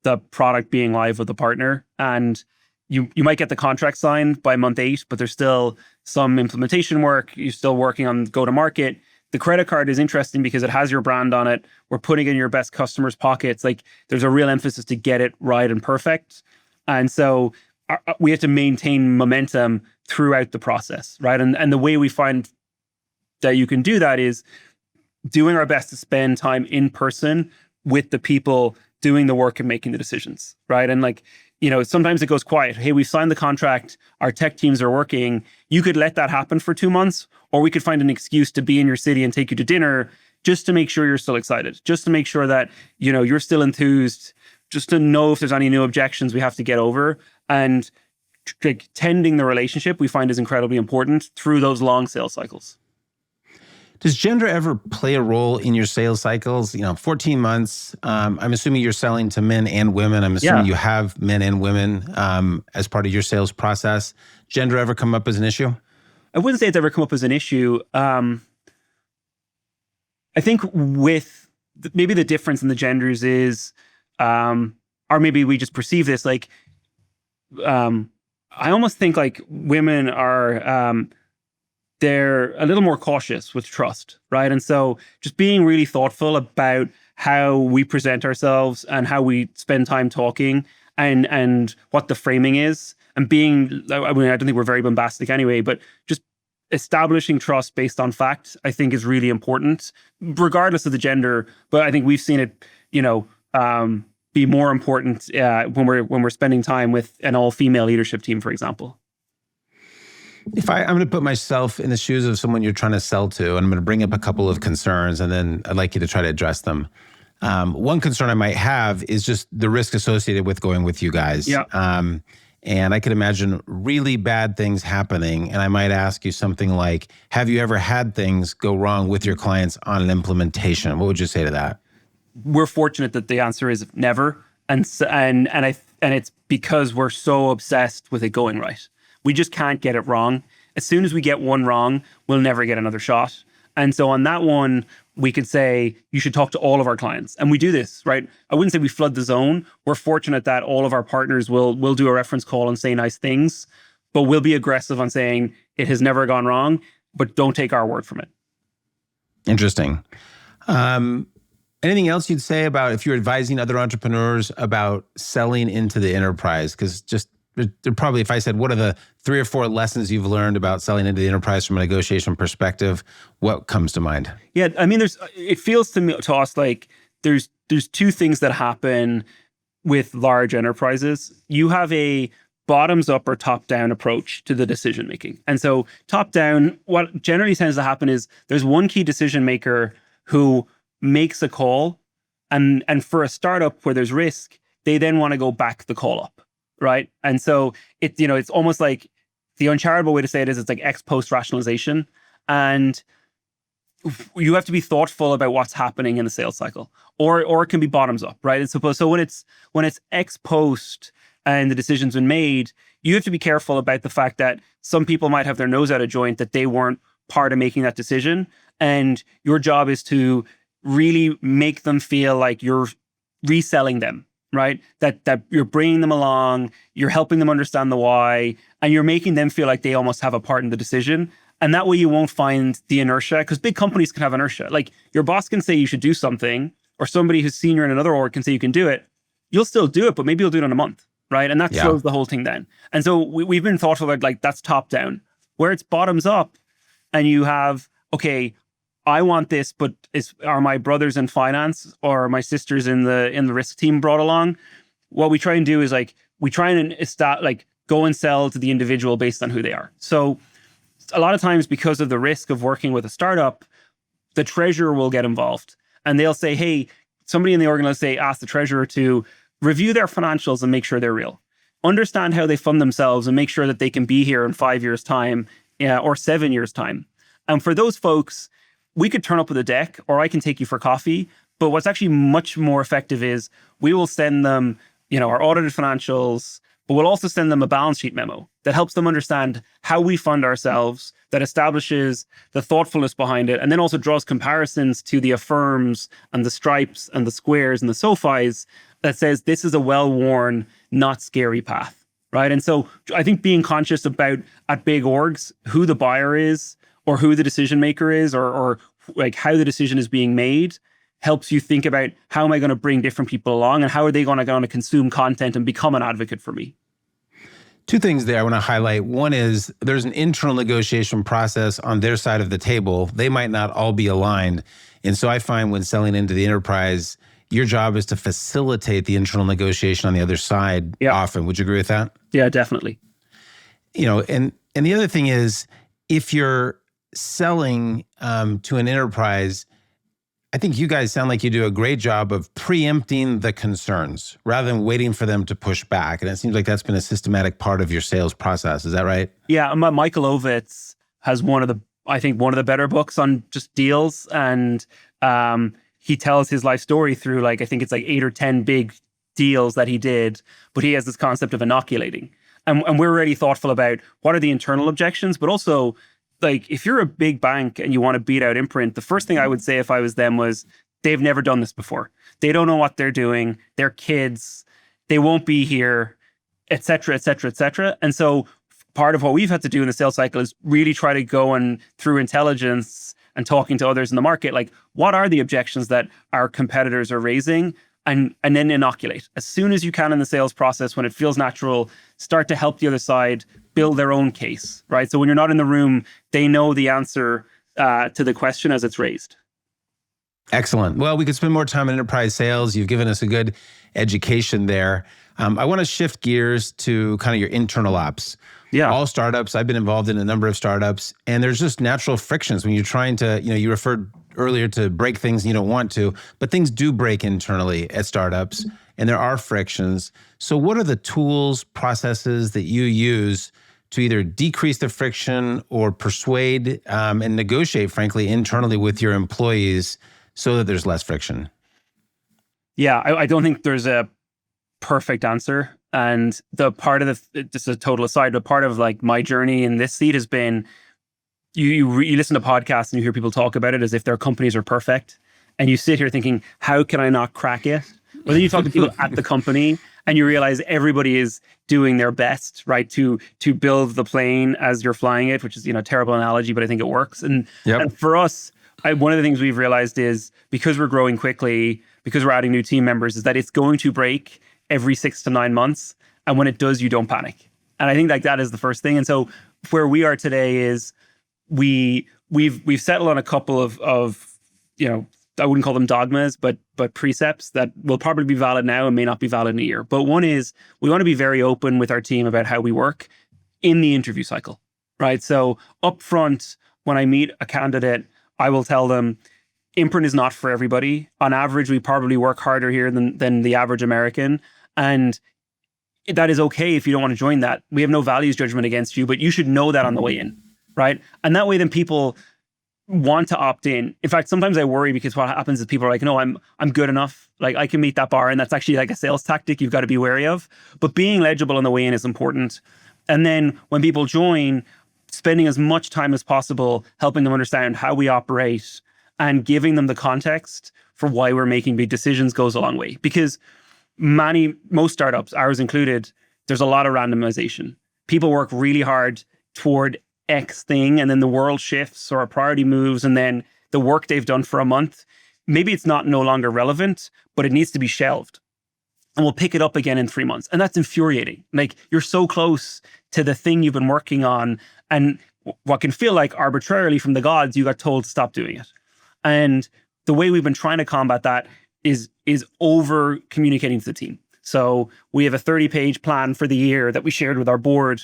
the product being live with the partner. And you might get the contract signed by month 8, but there's still some implementation work. You're still working on go-to-market. The credit card is interesting because it has your brand on it. We're putting it in your best customers' pockets. Like there's a real emphasis to get it right and perfect. And so we have to maintain momentum throughout the process, right? And the way we find that you can do that is doing our best to spend time in person with the people doing the work and making the decisions, right? And sometimes it goes quiet. Hey, we've signed the contract. Our tech teams are working. You could let that happen for 2 months, or we could find an excuse to be in your city and take you to dinner just to make sure you're still excited, just to make sure that, you're still enthused, just to know if there's any new objections we have to get over. And tending the relationship we find is incredibly important through those long sales cycles. Does gender ever play a role in your sales cycles? 14 months, I'm assuming you're selling to men and women. I'm assuming you have men and women as part of your sales process. Gender ever come up as an issue? I wouldn't say it's ever come up as an issue. I think maybe the difference in the genders is, or maybe we just perceive this, I almost think like women are, they're a little more cautious with trust, right? And so just being really thoughtful about how we present ourselves and how we spend time talking and what the framing is, and I don't think we're very bombastic anyway, but just establishing trust based on fact, I think is really important, regardless of the gender. But I think we've seen it, be more important when we're spending time with an all-female leadership team, for example. I'm going to put myself in the shoes of someone you're trying to sell to, and I'm going to bring up a couple of concerns, and then I'd like you to try to address them. One concern I might have is just the risk associated with going with you guys. Yeah. And I could imagine really bad things happening. And I might ask you something like, have you ever had things go wrong with your clients on an implementation? What would you say to that? We're fortunate that the answer is never. And it's because we're so obsessed with it going right. We just can't get it wrong. As soon as we get one wrong, we'll never get another shot. And so on that one, we could say, you should talk to all of our clients. And we do this, right? I wouldn't say we flood the zone. We're fortunate that all of our partners will do a reference call and say nice things, but we'll be aggressive on saying it has never gone wrong, but don't take our word from it. Interesting. Anything else you'd say about if you're advising other entrepreneurs about selling into the enterprise? Because probably, if I said, what are the 3 or 4 lessons you've learned about selling into the enterprise from a negotiation perspective, what comes to mind? Yeah, I mean, it feels to us like there's 2 things that happen with large enterprises. You have a bottoms up or top down approach to the decision making. And so top down, what generally tends to happen is there's one key decision maker who makes a call, and for a startup where there's risk, they then want to go back the call up. Right. And so it's almost like the uncharitable way to say it is it's like ex post rationalization. And you have to be thoughtful about what's happening in the sales cycle, or it can be bottoms up. Right. And so when it's ex post and the decision's been made, you have to be careful about the fact that some people might have their nose out of joint, that they weren't part of making that decision. And your job is to really make them feel like you're reselling them. right? That you're bringing them along, you're helping them understand the why, and you're making them feel like they almost have a part in the decision. And that way you won't find the inertia, because big companies can have inertia. Like your boss can say you should do something, or somebody who's senior in another org can say you can do it. You'll still do it, but maybe you'll do it in a month, right? And that slows the whole thing down. And so we've been thoughtful about like that's top down. Where it's bottoms up, and you have, okay, I want this, but are my brothers in finance or my sisters in the risk team brought along? What we try and do is like we try and go and sell to the individual based on who they are. So a lot of times, because of the risk of working with a startup, the treasurer will get involved, and they'll say, hey, somebody in the org, let's say, ask the treasurer to review their financials and make sure they're real. Understand how they fund themselves and make sure that they can be here in 5 years' time, or 7 years' time. And for those folks, we could turn up with a deck, or I can take you for coffee. But what's actually much more effective is we will send them, our audited financials, but we'll also send them a balance sheet memo that helps them understand how we fund ourselves, that establishes the thoughtfulness behind it, and then also draws comparisons to the Affirms and the Stripes and the Squares and the SoFis that says this is a well-worn, not scary path, right? And so I think being conscious about, at big orgs, who the buyer is, or who the decision maker is, or like how the decision is being made, helps you think about how am I going to bring different people along, and how are they going to consume content and become an advocate for me. Two things there I want to highlight. One is there's an internal negotiation process on their side of the table. They might not all be aligned. And so I find when selling into the enterprise, your job is to facilitate the internal negotiation on the other side often. Would you agree with that? Yeah, definitely. And the other thing is, if you're selling to an enterprise, I think you guys sound like you do a great job of preempting the concerns rather than waiting for them to push back. And it seems like that's been a systematic part of your sales process. Is that right? Yeah, Michael Ovitz has one of the better books on just deals. And he tells his life story through I think it's 8 or 10 big deals that he did. But he has this concept of inoculating. And we're really thoughtful about what are the internal objections, but also if you're a big bank and you want to beat out Imprint, the first thing I would say if I was them was they've never done this before. They don't know what they're doing. They're kids. They won't be here, et cetera, et cetera, et cetera. And so part of what we've had to do in the sales cycle is really try to go and through intelligence and talking to others in the market, what are the objections that our competitors are raising? And then inoculate. As soon as you can in the sales process, when it feels natural, start to help the other side build their own case, right? So when you're not in the room, they know the answer to the question as it's raised. Excellent. Well, we could spend more time in enterprise sales. You've given us a good education there. I want to shift gears to kind of your internal ops. Yeah. All startups, I've been involved in a number of startups, and there's just natural frictions when you're trying to, you referred earlier to break things and you don't want to, but things do break internally at startups, and there are frictions. So what are the tools, processes that you use to either decrease the friction or persuade and negotiate, frankly, internally with your employees so that there's less friction? Yeah, I don't think there's a perfect answer. And the part of just a total aside, but part of my journey in this seat has been, you listen to podcasts and you hear people talk about it as if their companies are perfect. And you sit here thinking, how can I not crack it? But then you talk to people at the company and you realize everybody is doing their best, right, to build the plane as you're flying it, which is a terrible analogy, but I think it works. And for us, one of the things we've realized is because we're growing quickly, because we're adding new team members, is that it's going to break every 6 to 9 months. And when it does, you don't panic. And I think that is the first thing. And so where we are today is we've settled on a couple of I wouldn't call them dogmas, but precepts that will probably be valid now and may not be valid in a year. But one is we want to be very open with our team about how we work in the interview cycle, right? So upfront, when I meet a candidate, I will tell them, Imprint is not for everybody. On average, we probably work harder here than the average American. And that is okay if you don't want to join that. We have no values judgment against you, but you should know that on the way in, right? And that way then people want to opt in. In fact, sometimes I worry because what happens is people are like, no, I'm good enough. I can meet that bar. And that's actually a sales tactic you've got to be wary of. But being legible on the way in is important. And then when people join, spending as much time as possible helping them understand how we operate and giving them the context for why we're making big decisions goes a long way. Because most startups, ours included, there's a lot of randomization. People work really hard toward X thing, and then the world shifts or a priority moves, and then the work they've done for a month, maybe it's no longer relevant, but it needs to be shelved. And we'll pick it up again in 3 months. And that's infuriating. Like, you're so close to the thing you've been working on, and what can feel like arbitrarily from the gods, you got told to stop doing it. And the way we've been trying to combat that is over communicating to the team. So we have a 30-page plan for the year that we shared with our board,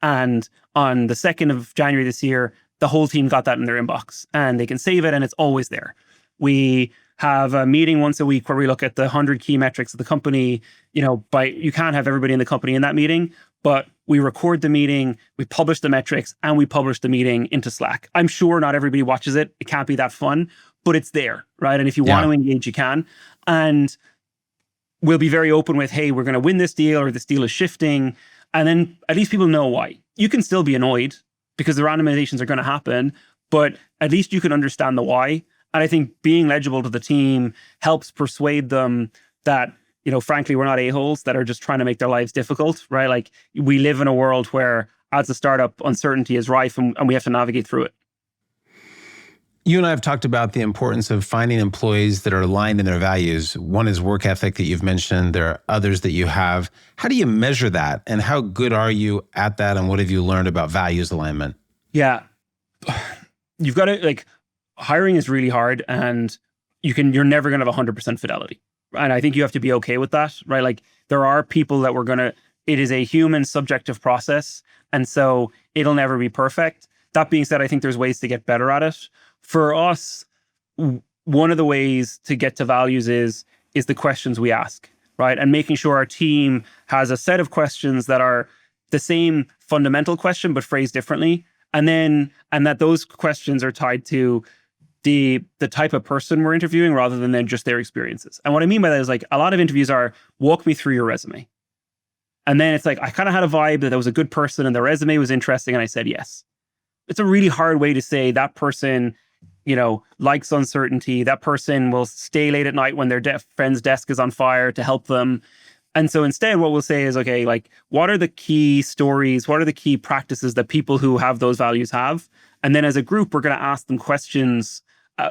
and on the 2nd of January this year, the whole team got that in their inbox, and they can save it, and it's always there. We have a meeting once a week where we look at the 100 key metrics of the company. You can't have everybody in the company in that meeting, but we record the meeting, we publish the metrics, and we publish the meeting into Slack. I'm sure not everybody watches it. It can't be that fun, but it's there, right? And if you want to engage, you can. And we'll be very open with, hey, we're going to win this deal, or this deal is shifting. And then at least people know why. You can still be annoyed because the randomizations are going to happen, but at least you can understand the why. And I think being legible to the team helps persuade them that, frankly, we're not a-holes that are just trying to make their lives difficult, right? Like, we live in a world where, as a startup, uncertainty is rife, and we have to navigate through it. You and I have talked about the importance of finding employees that are aligned in their values. One is work ethic that you've mentioned. There are others that you have. How do you measure that? And how good are you at that? And what have you learned about values alignment? Yeah. You've got to, hiring is really hard, and you're never going to have 100% fidelity. And I think you have to be okay with that, right? Like, there are people that it is a human subjective process. And so it'll never be perfect. That being said, I think there's ways to get better at it. For us, one of the ways to get to values is the questions we ask, right? And making sure our team has a set of questions that are the same fundamental question, but phrased differently. And that those questions are tied to the type of person we're interviewing rather than just their experiences. And what I mean by that is, a lot of interviews are, walk me through your resume. And then it's I kind of had a vibe that was a good person and their resume was interesting, and I said yes. It's a really hard way to say that person, likes uncertainty. That person will stay late at night when their friend's desk is on fire to help them. And so instead, what we'll say is, okay, what are the key stories? What are the key practices that people who have those values have? And then as a group, we're going to ask them questions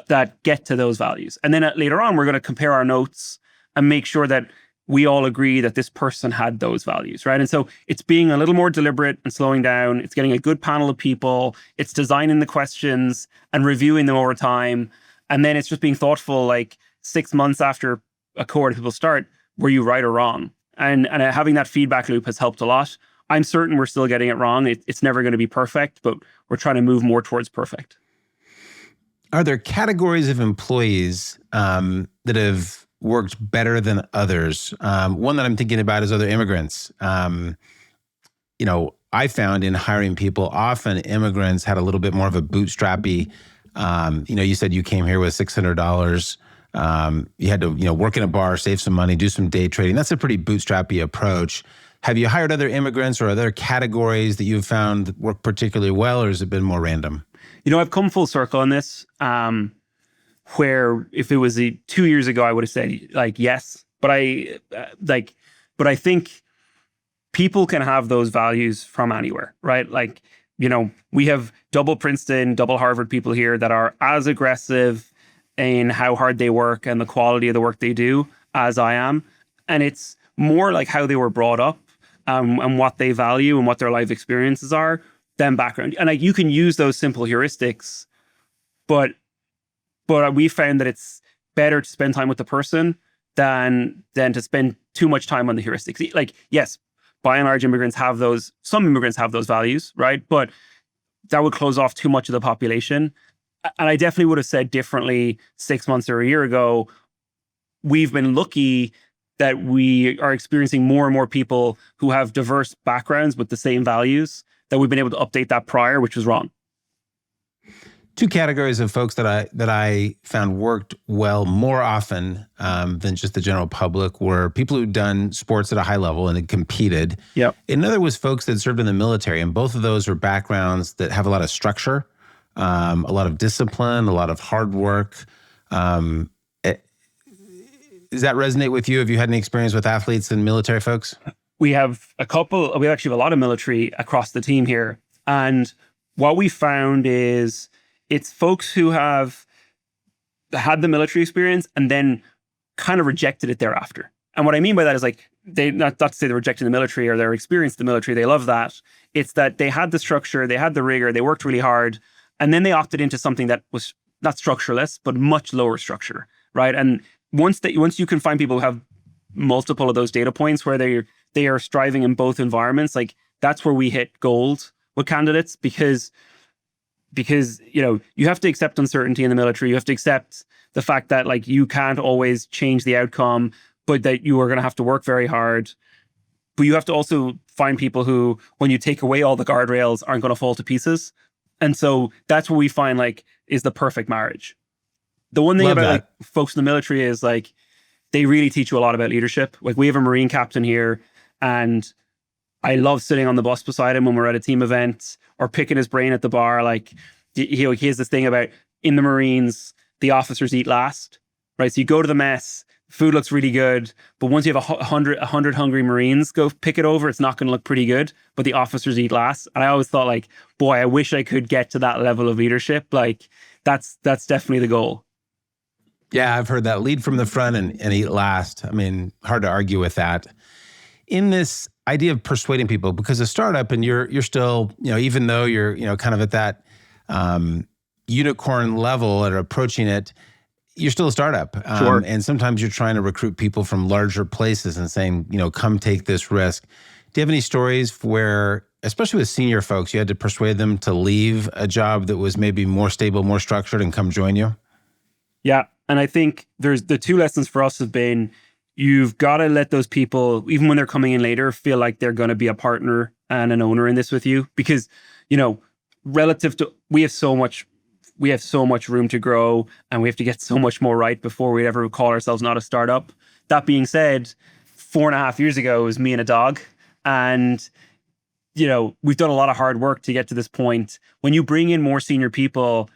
that get to those values. And then later on, we're going to compare our notes and make sure that we all agree that this person had those values, right? And so it's being a little more deliberate and slowing down. It's getting a good panel of people. It's designing the questions and reviewing them over time. And then it's just being thoughtful, 6 months after a cohort of people start, were you right or wrong? And having that feedback loop has helped a lot. I'm certain we're still getting it wrong. It's never going to be perfect, but we're trying to move more towards perfect. Are there categories of employees that have worked better than others? One that I'm thinking about is other immigrants. I found in hiring people, often immigrants had a little bit more of a bootstrappy, you said you came here with $600. You had to, work in a bar, save some money, do some day trading. That's a pretty bootstrappy approach. Have you hired other immigrants or other categories that you've found that work particularly well, or has it been more random? I've come full circle on this. Where if it was 2 years ago, I would have said yes, but I think people can have those values from anywhere, right? We have double Princeton, double Harvard people here that are as aggressive in how hard they work and the quality of the work they do as I am. And it's more how they were brought up and what they value and what their life experiences are than background. And you can use those simple heuristics, but we found that it's better to spend time with the person than to spend too much time on the heuristics. Yes, by and large, some immigrants have those values, right? But that would close off too much of the population. And I definitely would have said differently 6 months or a year ago. We've been lucky that we are experiencing more and more people who have diverse backgrounds with the same values, that we've been able to update that prior, which was wrong. Two categories of folks that I found worked well more often than just the general public were people who'd done sports at a high level and had competed. Yep. Another was folks that served in the military, and both of those are backgrounds that have a lot of structure, a lot of discipline, a lot of hard work. Does that resonate with you? Have you had any experience with athletes and military folks? We have a couple, we actually have a lot of military across the team here. And what we found is it's folks who have had the military experience and then kind of rejected it thereafter. And what I mean by that is like, they not to say they're rejecting the military or their experience in the military, they love that. It's that they had the structure, they had the rigor, they worked really hard, and then they opted into something that was not structureless, but much lower structure, right? And once you can find people who have multiple of those data points where they are striving in both environments, like that's where we hit gold with candidates because you have to accept uncertainty in the military. You have to accept the fact that like you can't always change the outcome, but that you are going to have to work very hard. But you have to also find people who, when you take away all the guardrails, aren't going to fall to pieces. And so that's what we find like is the perfect marriage. The one thing about like folks in the military is like, they really teach you a lot about leadership. Like we have a Marine captain here, and I love sitting on the bus beside him when we're at a team event or picking his brain at the bar. Like he has this thing about in the Marines, the officers eat last, right? So you go to the mess, food looks really good, but once you have 100 hungry Marines go pick it over, it's not going to look pretty good, but the officers eat last. And I always thought like, boy, I wish I could get to that level of leadership. Like that's definitely the goal. Yeah, I've heard that. Lead from the front and eat last. I mean, hard to argue with that. In this idea of persuading people, because a startup and you're still, even though you're, kind of at that unicorn level or approaching it, you're still a startup. Sure. And sometimes you're trying to recruit people from larger places and saying, come take this risk. Do you have any stories where, especially with senior folks, you had to persuade them to leave a job that was maybe more stable, more structured and come join you? Yeah. And I think there's the two lessons for us have been, you've got to let those people, even when they're coming in later, feel like they're going to be a partner and an owner in this with you. Because, relative to, we have so much room to grow and we have to get so much more right before we ever call ourselves not a startup. That being said, 4.5 years ago, it was me and a dog. And, we've done a lot of hard work to get to this point. When you bring in more senior people,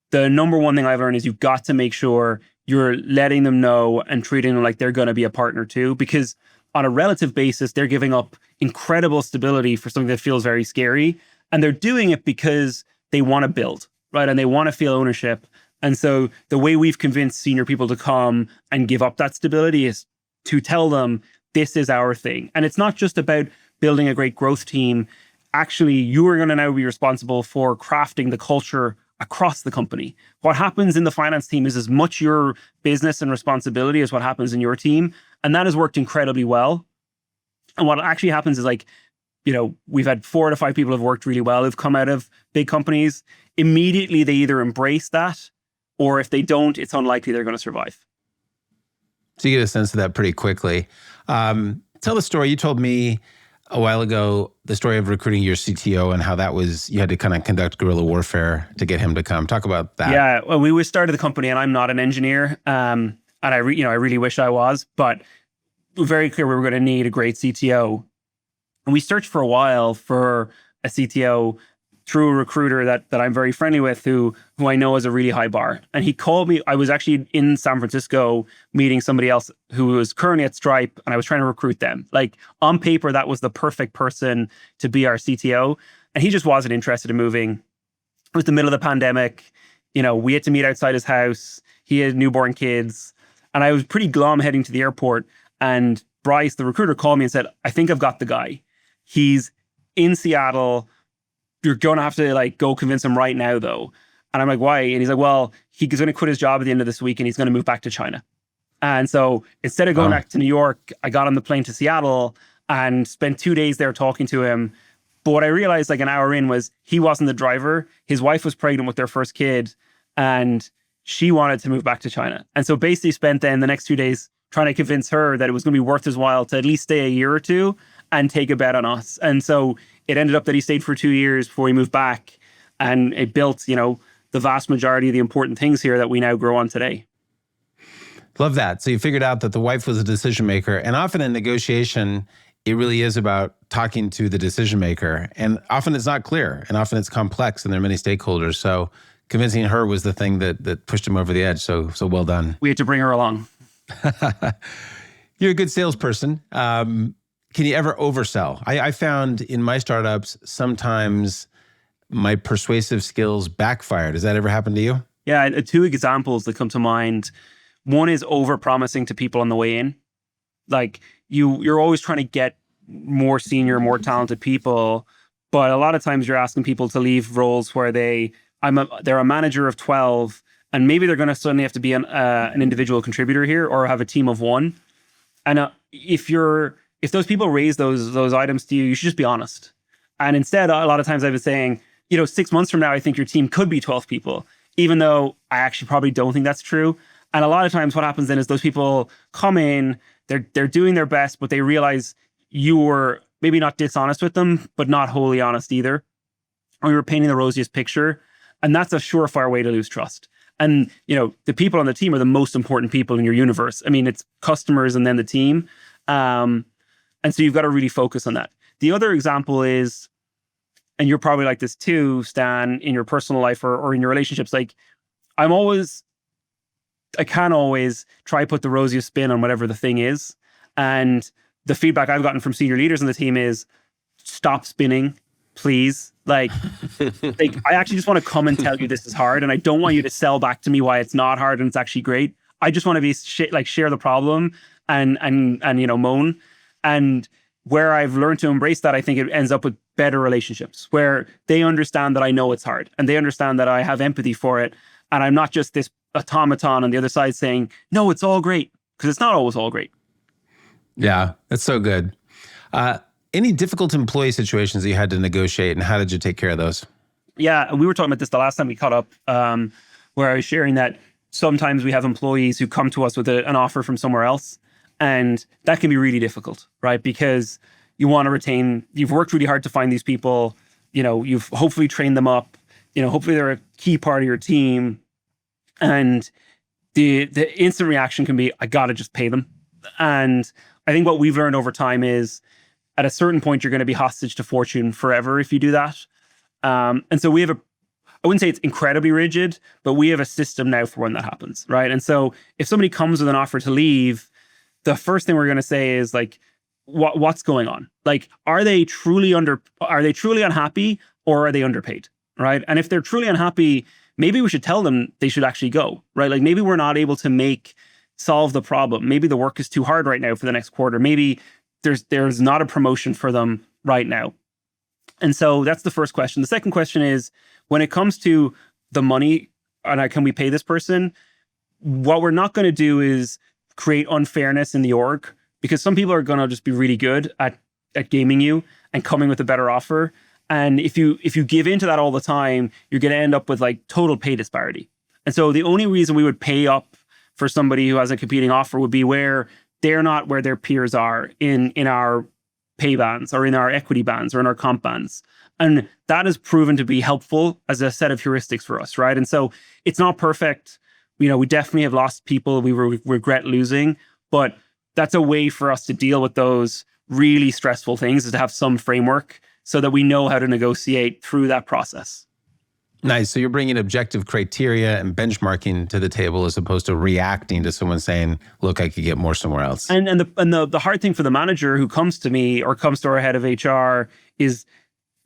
the number one thing I've learned is you've got to make sure you're letting them know and treating them like they're going to be a partner too, because on a relative basis, they're giving up incredible stability for something that feels very scary. And they're doing it because they want to build, right? And they want to feel ownership. And so the way we've convinced senior people to come and give up that stability is to tell them, this is our thing. And it's not just about building a great growth team. Actually, you are going to now be responsible for crafting the culture across the company. What happens in the finance team is as much your business and responsibility as what happens in your team. And that has worked incredibly well. And what actually happens is like, we've had 4 to 5 people who've worked really well, who've come out of big companies. Immediately, they either embrace that, or if they don't, it's unlikely they're going to survive. So you get a sense of that pretty quickly. Tell the story. You told me a while ago the story of recruiting your CTO and how that was, you had to kind of conduct guerrilla warfare to get him to come. Talk about that. Yeah, well, we started the company and I'm not an engineer. And I really wish I was, but we're very clear we were going to need a great CTO. And we searched for a while for a CTO through a recruiter that I'm very friendly with, who I know has a really high bar. And he called me. I was actually in San Francisco meeting somebody else who was currently at Stripe, and I was trying to recruit them. Like on paper, that was the perfect person to be our CTO. And he just wasn't interested in moving. It was the middle of the pandemic. We had to meet outside his house. He had newborn kids. And I was pretty glum heading to the airport. And Bryce, the recruiter, called me and said, I think I've got the guy. He's in Seattle. You're going to have to go convince him right now though. And I'm like, why? And he's like, well, he's going to quit his job at the end of this week and he's going to move back to China. And so instead of going back to New York, I got on the plane to Seattle and spent 2 days there talking to him. But what I realized an hour in was he wasn't the driver. His wife was pregnant with their first kid and she wanted to move back to China. And so basically spent then the next 2 days trying to convince her that it was going to be worth his while to at least stay a year or two and take a bet on us. And so it ended up that he stayed for 2 years before he moved back, and it built, the vast majority of the important things here that we now grow on today. Love that. So you figured out that the wife was a decision maker, and often in negotiation, it really is about talking to the decision maker. And often it's not clear, and often it's complex, and there are many stakeholders. So convincing her was the thing that pushed him over the edge. So well done. We had to bring her along. You're a good salesperson. Can you ever oversell? I found in my startups, sometimes my persuasive skills backfire. Does that ever happen to you? Yeah, two examples that come to mind. One is over-promising to people on the way in. Like you're always trying to get more senior, more talented people, but a lot of times you're asking people to leave roles where they're a manager of 12, and maybe they're going to suddenly have to be an individual contributor here or have a team of one. And if those people raise those items to you, you should just be honest. And instead, a lot of times I've been saying, 6 months from now, I think your team could be 12 people, even though I actually probably don't think that's true. And a lot of times what happens then is those people come in, they're doing their best, but they realize you were maybe not dishonest with them, but not wholly honest either. Or you were painting the rosiest picture. And that's a surefire way to lose trust. And, the people on the team are the most important people in your universe. I mean, it's customers and then the team. And so you've got to really focus on that. The other example is, and you're probably like this too, Stan, in your personal life or in your relationships, like I can't always try to put the rosiest spin on whatever the thing is. And the feedback I've gotten from senior leaders on the team is stop spinning, please. Like I actually just want to come and tell you this is hard. And I don't want you to sell back to me why it's not hard and it's actually great. I just want to be share the problem and moan. And where I've learned to embrace that, I think it ends up with better relationships where they understand that I know it's hard and they understand that I have empathy for it. And I'm not just this automaton on the other side saying, no, it's all great, because it's not always all great. Yeah, that's so good. Any difficult employee situations that you had to negotiate, and how did you take care of those? Yeah, and we were talking about this the last time we caught up, where I was sharing that sometimes we have employees who come to us with an offer from somewhere else, and that can be really difficult, right? Because you want to retain, you've worked really hard to find these people, you've hopefully trained them up, hopefully they're a key part of your team, and the instant reaction can be, I got to just pay them. And I think what we've learned over time is at a certain point, you're going to be hostage to fortune forever if you do that. And so we have I wouldn't say it's incredibly rigid, but we have a system now for when that happens, right? And so if somebody comes with an offer to leave, the first thing we're going to say is like, what's going on? Like, are they truly unhappy, or are they underpaid, right? And if they're truly unhappy, maybe we should tell them they should actually go, right? Like maybe we're not able to solve the problem. Maybe the work is too hard right now for the next quarter. Maybe there's not a promotion for them right now. And so that's the first question. The second question is, when it comes to the money, and can we pay this person? What we're not going to do is create unfairness in the org, because some people are going to just be really good at gaming you and coming with a better offer. And if you give into that all the time, you're going to end up with like total pay disparity. And so the only reason we would pay up for somebody who has a competing offer would be where they're not where their peers are in our pay bands or in our equity bands or in our comp bands. And that has proven to be helpful as a set of heuristics for us, right? And so it's not perfect. We definitely have lost people we regret losing, but that's a way for us to deal with those really stressful things, is to have some framework so that we know how to negotiate through that process. Nice. So you're bringing objective criteria and benchmarking to the table as opposed to reacting to someone saying, look, I could get more somewhere else. And the hard thing for the manager who comes to me or comes to our head of HR is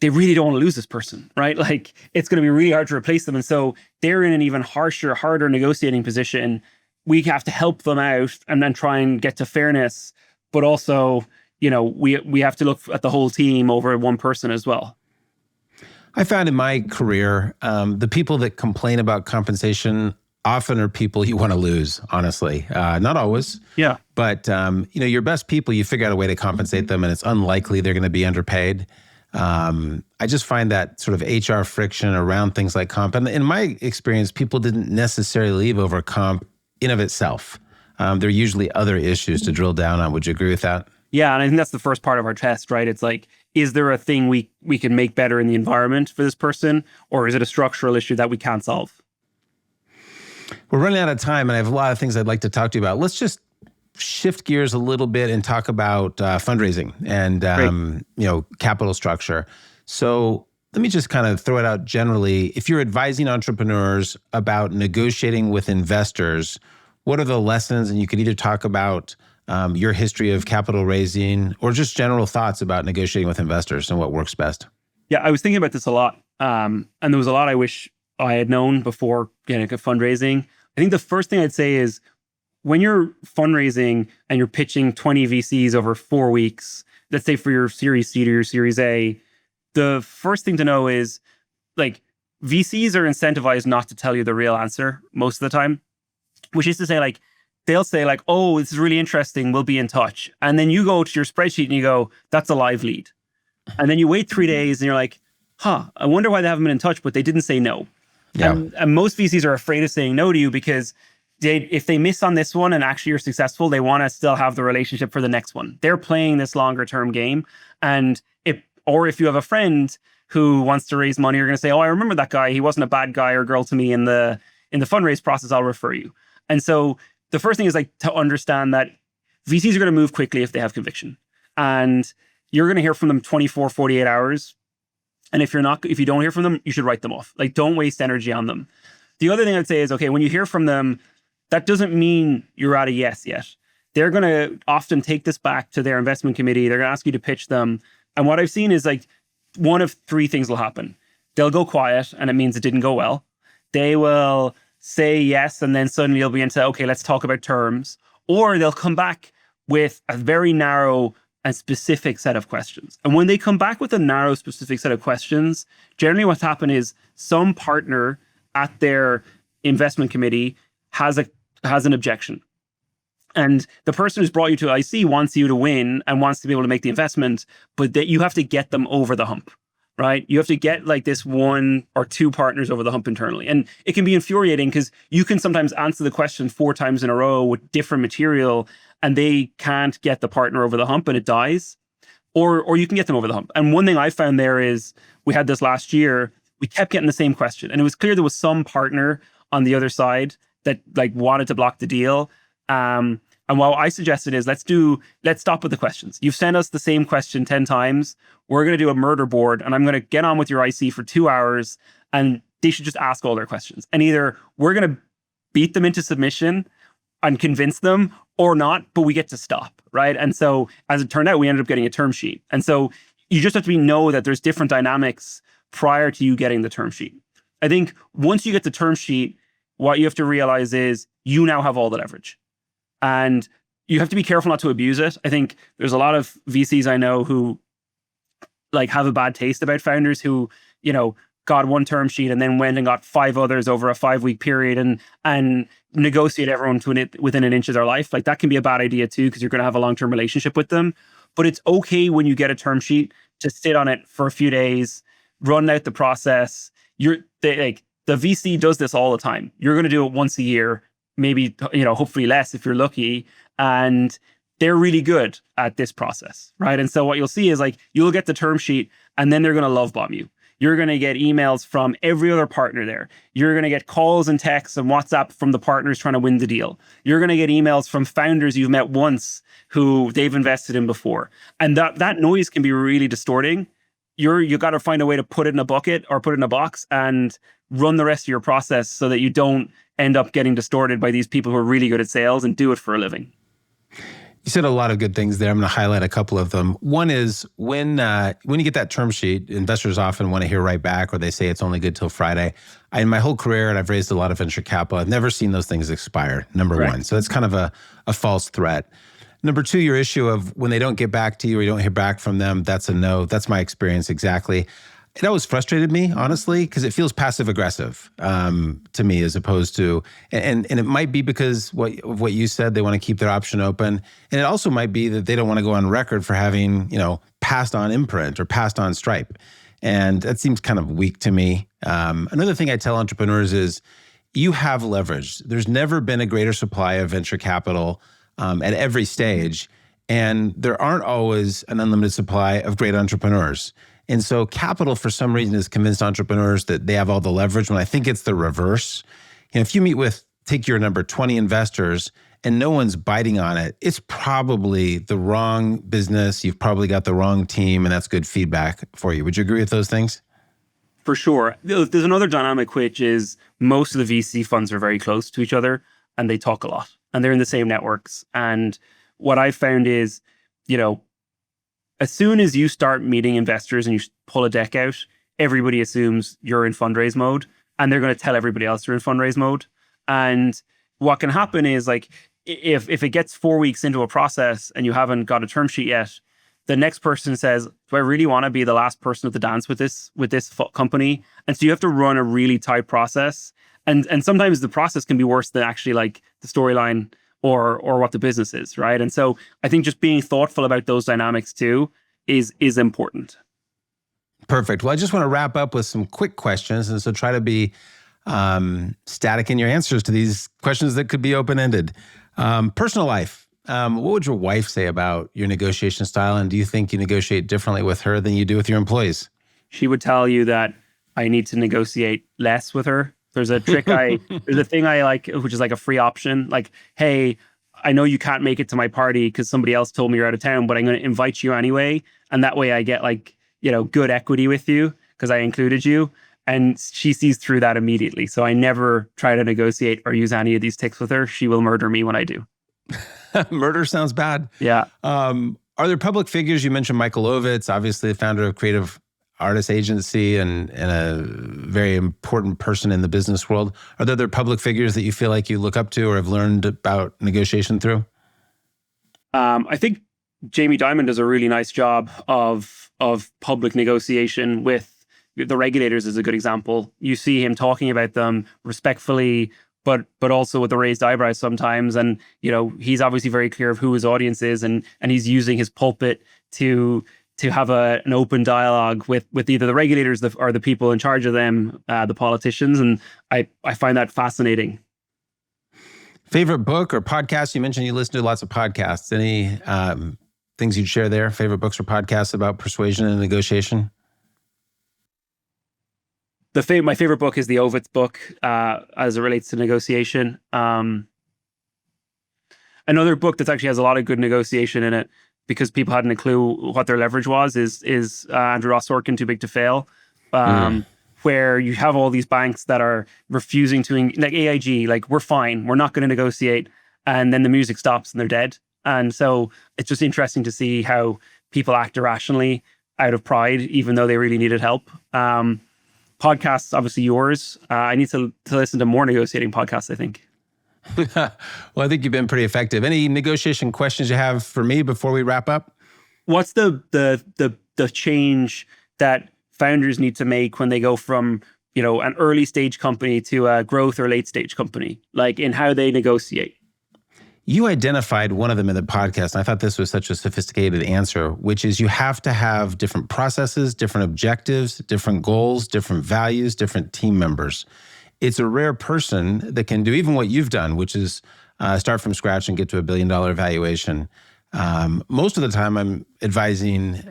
they really don't want to lose this person, right? Like it's going to be really hard to replace them. And so they're in an even harder negotiating position. We have to help them out and then try and get to fairness. But also, we have to look at the whole team over one person as well. I found in my career, the people that complain about compensation often are people you want to lose, honestly. Not always. Yeah. But, your best people, you figure out a way to compensate them, and it's unlikely they're going to be underpaid. I just find that sort of HR friction around things like comp. And in my experience, people didn't necessarily leave over comp in of itself. There are usually other issues to drill down on. Would you agree with that? Yeah, and I think that's the first part of our test, right? It's like, is there a thing we can make better in the environment for this person, or is it a structural issue that we can't solve? We're running out of time, and I have a lot of things I'd like to talk to you about. Let's just shift gears a little bit and talk about fundraising and capital structure. So let me just kind of throw it out generally. If you're advising entrepreneurs about negotiating with investors, What are the lessons? And you could either talk about your history of capital raising or just general thoughts about negotiating with investors and what works best. Yeah, I was thinking about this a lot. And there was a lot I wish I had known before getting into fundraising. I think the first thing I'd say is when you're fundraising and you're pitching 20 VCs over 4 weeks, let's say for your Series C to your Series A, the first thing to know is like VCs are incentivized not to tell you the real answer most of the time, which is to say like, they'll say like, oh, this is really interesting, we'll be in touch. And then you go to your spreadsheet and you go, that's a live lead. And then you wait 3 days and you're like, I wonder why they haven't been in touch, but they didn't say no. Yeah. And most VCs are afraid of saying no to you because if they miss on this one and actually you're successful, they want to still have the relationship for the next one. They're playing this longer term game. And if you have a friend who wants to raise money, you're going to say, oh, I remember that guy. He wasn't a bad guy or girl to me in the fundraise process. I'll refer you. And so the first thing is like to understand that VCs are going to move quickly if they have conviction. And you're going to hear from them 24, 48 hours. And if you don't hear from them, you should write them off. Like, don't waste energy on them. The other thing I'd say is, okay, when you hear from them, that doesn't mean you're at a yes yet. They're going to often take this back to their investment committee. They're going to ask you to pitch them. And what I've seen is like one of 3 things will happen. They'll go quiet and it means it didn't go well. They will say yes, and then suddenly you'll be into, okay, let's talk about terms. Or they'll come back with a very narrow and specific set of questions. And when they come back with a narrow, specific set of questions, generally what's happened is some partner at their investment committee has an objection. And the person who's brought you to IC wants you to win and wants to be able to make the investment, but that you have to get them over the hump, right? You have to get like this 1 or 2 partners over the hump internally. And it can be infuriating because you can sometimes answer the question 4 times in a row with different material and they can't get the partner over the hump and it dies. Or you can get them over the hump. And one thing I found there is we had this last year, we kept getting the same question. And it was clear there was some partner on the other side that like wanted to block the deal. And what I suggested is let's stop with the questions. You've sent us the same question 10 times. We're going to do a murder board and I'm going to get on with your IC for 2 hours and they should just ask all their questions. And either we're going to beat them into submission and convince them or not, but we get to stop, right? And so as it turned out, we ended up getting a term sheet. And so you just have to know that there's different dynamics prior to you getting the term sheet. I think once you get the term sheet, what you have to realize is you now have all the leverage. And you have to be careful not to abuse it. I think there's a lot of VCs I know who like have a bad taste about founders who, got one term sheet and then went and got 5 others over a 5-week period and negotiate everyone within an inch of their life. Like that can be a bad idea too, because you're going to have a long-term relationship with them. But it's okay when you get a term sheet to sit on it for a few days, run out the process. The VC does this all the time. You're going to do it once a year, maybe, hopefully less if you're lucky. And they're really good at this process, right? And so what you'll see is like, you'll get the term sheet and then they're going to love bomb you. You're going to get emails from every other partner there. You're going to get calls and texts and WhatsApp from the partners trying to win the deal. You're going to get emails from founders you've met once who they've invested in before. And that noise can be really distorting. You got to find a way to put it in a bucket or put it in a box and run the rest of your process so that you don't end up getting distorted by these people who are really good at sales and do it for a living. You said a lot of good things there. I'm going to highlight a couple of them. One is when you get that term sheet, investors often want to hear right back, or they say it's only good till Friday. In my whole career, and I've raised a lot of venture capital, I've never seen those things expire, number one. So that's kind of a false threat. Number 2, your issue of when they don't get back to you or you don't hear back from them, that's a no. That's my experience exactly. It always frustrated me, honestly, because it feels passive aggressive to me, as opposed to, and it might be because of what you said, they want to keep their option open. And it also might be that they don't want to go on record for having, passed on Imprint or passed on Stripe. And that seems kind of weak to me. Another thing I tell entrepreneurs is you have leverage. There's never been a greater supply of venture capital at every stage. And there aren't always an unlimited supply of great entrepreneurs. And so capital, for some reason, has convinced entrepreneurs that they have all the leverage, when I think it's the reverse. If you meet with, take your number, 20 investors, and no one's biting on it, it's probably the wrong business. You've probably got the wrong team, and that's good feedback for you. Would you agree with those things? For sure. There's another dynamic, which is most of the VC funds are very close to each other. and they talk a lot and they're in the same networks. And what I found is, as soon as you start meeting investors and you pull a deck out, everybody assumes you're in fundraise mode and they're going to tell everybody else you're in fundraise mode. And what can happen is like, if it gets 4 weeks into a process and you haven't got a term sheet yet, the next person says, do I really want to be the last person at the dance with this company? And so you have to run a really tight process. And sometimes the process can be worse than actually like the storyline or what the business is, right? And so I think just being thoughtful about those dynamics too is important. Perfect. Well, I just want to wrap up with some quick questions. And so try to be static in your answers to these questions that could be open-ended. Personal life. What would your wife say about your negotiation style? And do you think you negotiate differently with her than you do with your employees? She would tell you that I need to negotiate less with her. There's a trick there's a thing I like, which is like a free option. Like, hey, I know you can't make it to my party because somebody else told me you're out of town, but I'm going to invite you anyway. And that way I get like, good equity with you because I included you. And she sees through that immediately. So I never try to negotiate or use any of these tics with her. She will murder me when I do. Murder sounds bad. Yeah. Are there public figures? You mentioned Michael Ovitz, obviously the founder of Creative Artists Agency and a very important person in the business world. Are there other public figures that you feel like you look up to or have learned about negotiation through? I think Jamie Dimon does a really nice job of public negotiation with the regulators is a good example. You see him talking about them respectfully, but also with the raised eyebrows sometimes. And, he's obviously very clear of who his audience is and he's using his pulpit to have an open dialogue with either the regulators or the people in charge of them, the politicians. And I find that fascinating. Favorite book or podcast? You mentioned you listen to lots of podcasts. Any things you'd share there? Favorite books or podcasts about persuasion and negotiation? My favorite book is the Ovitz book as it relates to negotiation. Another book that actually has a lot of good negotiation in it because people hadn't a clue what their leverage was is Andrew Ross Sorkin, Too Big to Fail, where you have all these banks that are refusing to, like AIG, like we're fine, we're not going to negotiate. And then the music stops and they're dead. And so it's just interesting to see how people act irrationally out of pride, even though they really needed help. Podcasts, obviously yours. I need to listen to more negotiating podcasts, I think. Well, I think you've been pretty effective. Any negotiation questions you have for me before we wrap up? What's the change that founders need to make when they go from, an early stage company to a growth or late stage company, like in how they negotiate? You identified one of them in the podcast, and I thought this was such a sophisticated answer, which is you have to have different processes, different objectives, different goals, different values, different team members. It's a rare person that can do even what you've done, which is start from scratch and get to $1 billion valuation. Most of the time, I'm advising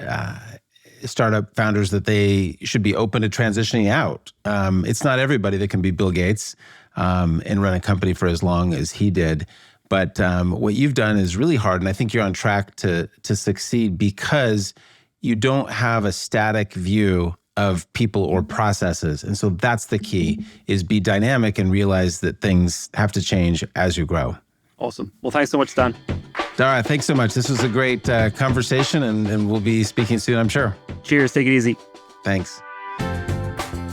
startup founders that they should be open to transitioning out. It's not everybody that can be Bill Gates and run a company for as long as he did. But what you've done is really hard, and I think you're on track to succeed because you don't have a static view of people or processes. And so that's the key, is be dynamic and realize that things have to change as you grow. Awesome. Well, thanks so much, Dan. Dara, thanks so much. This was a great conversation, and we'll be speaking soon, I'm sure. Cheers. Take it easy. Thanks.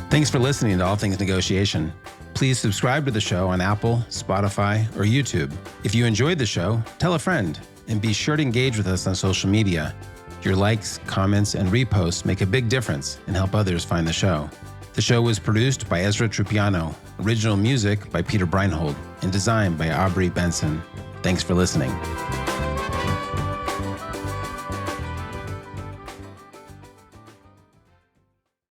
Thanks for listening to All Things Negotiation. Please subscribe to the show on Apple, Spotify, or YouTube. If you enjoyed the show, tell a friend, and be sure to engage with us on social media. Your likes, comments, and reposts make a big difference and help others find the show. The show was produced by Ezra Trupiano, original music by Peter Breinhold, and designed by Aubrey Benson. Thanks for listening.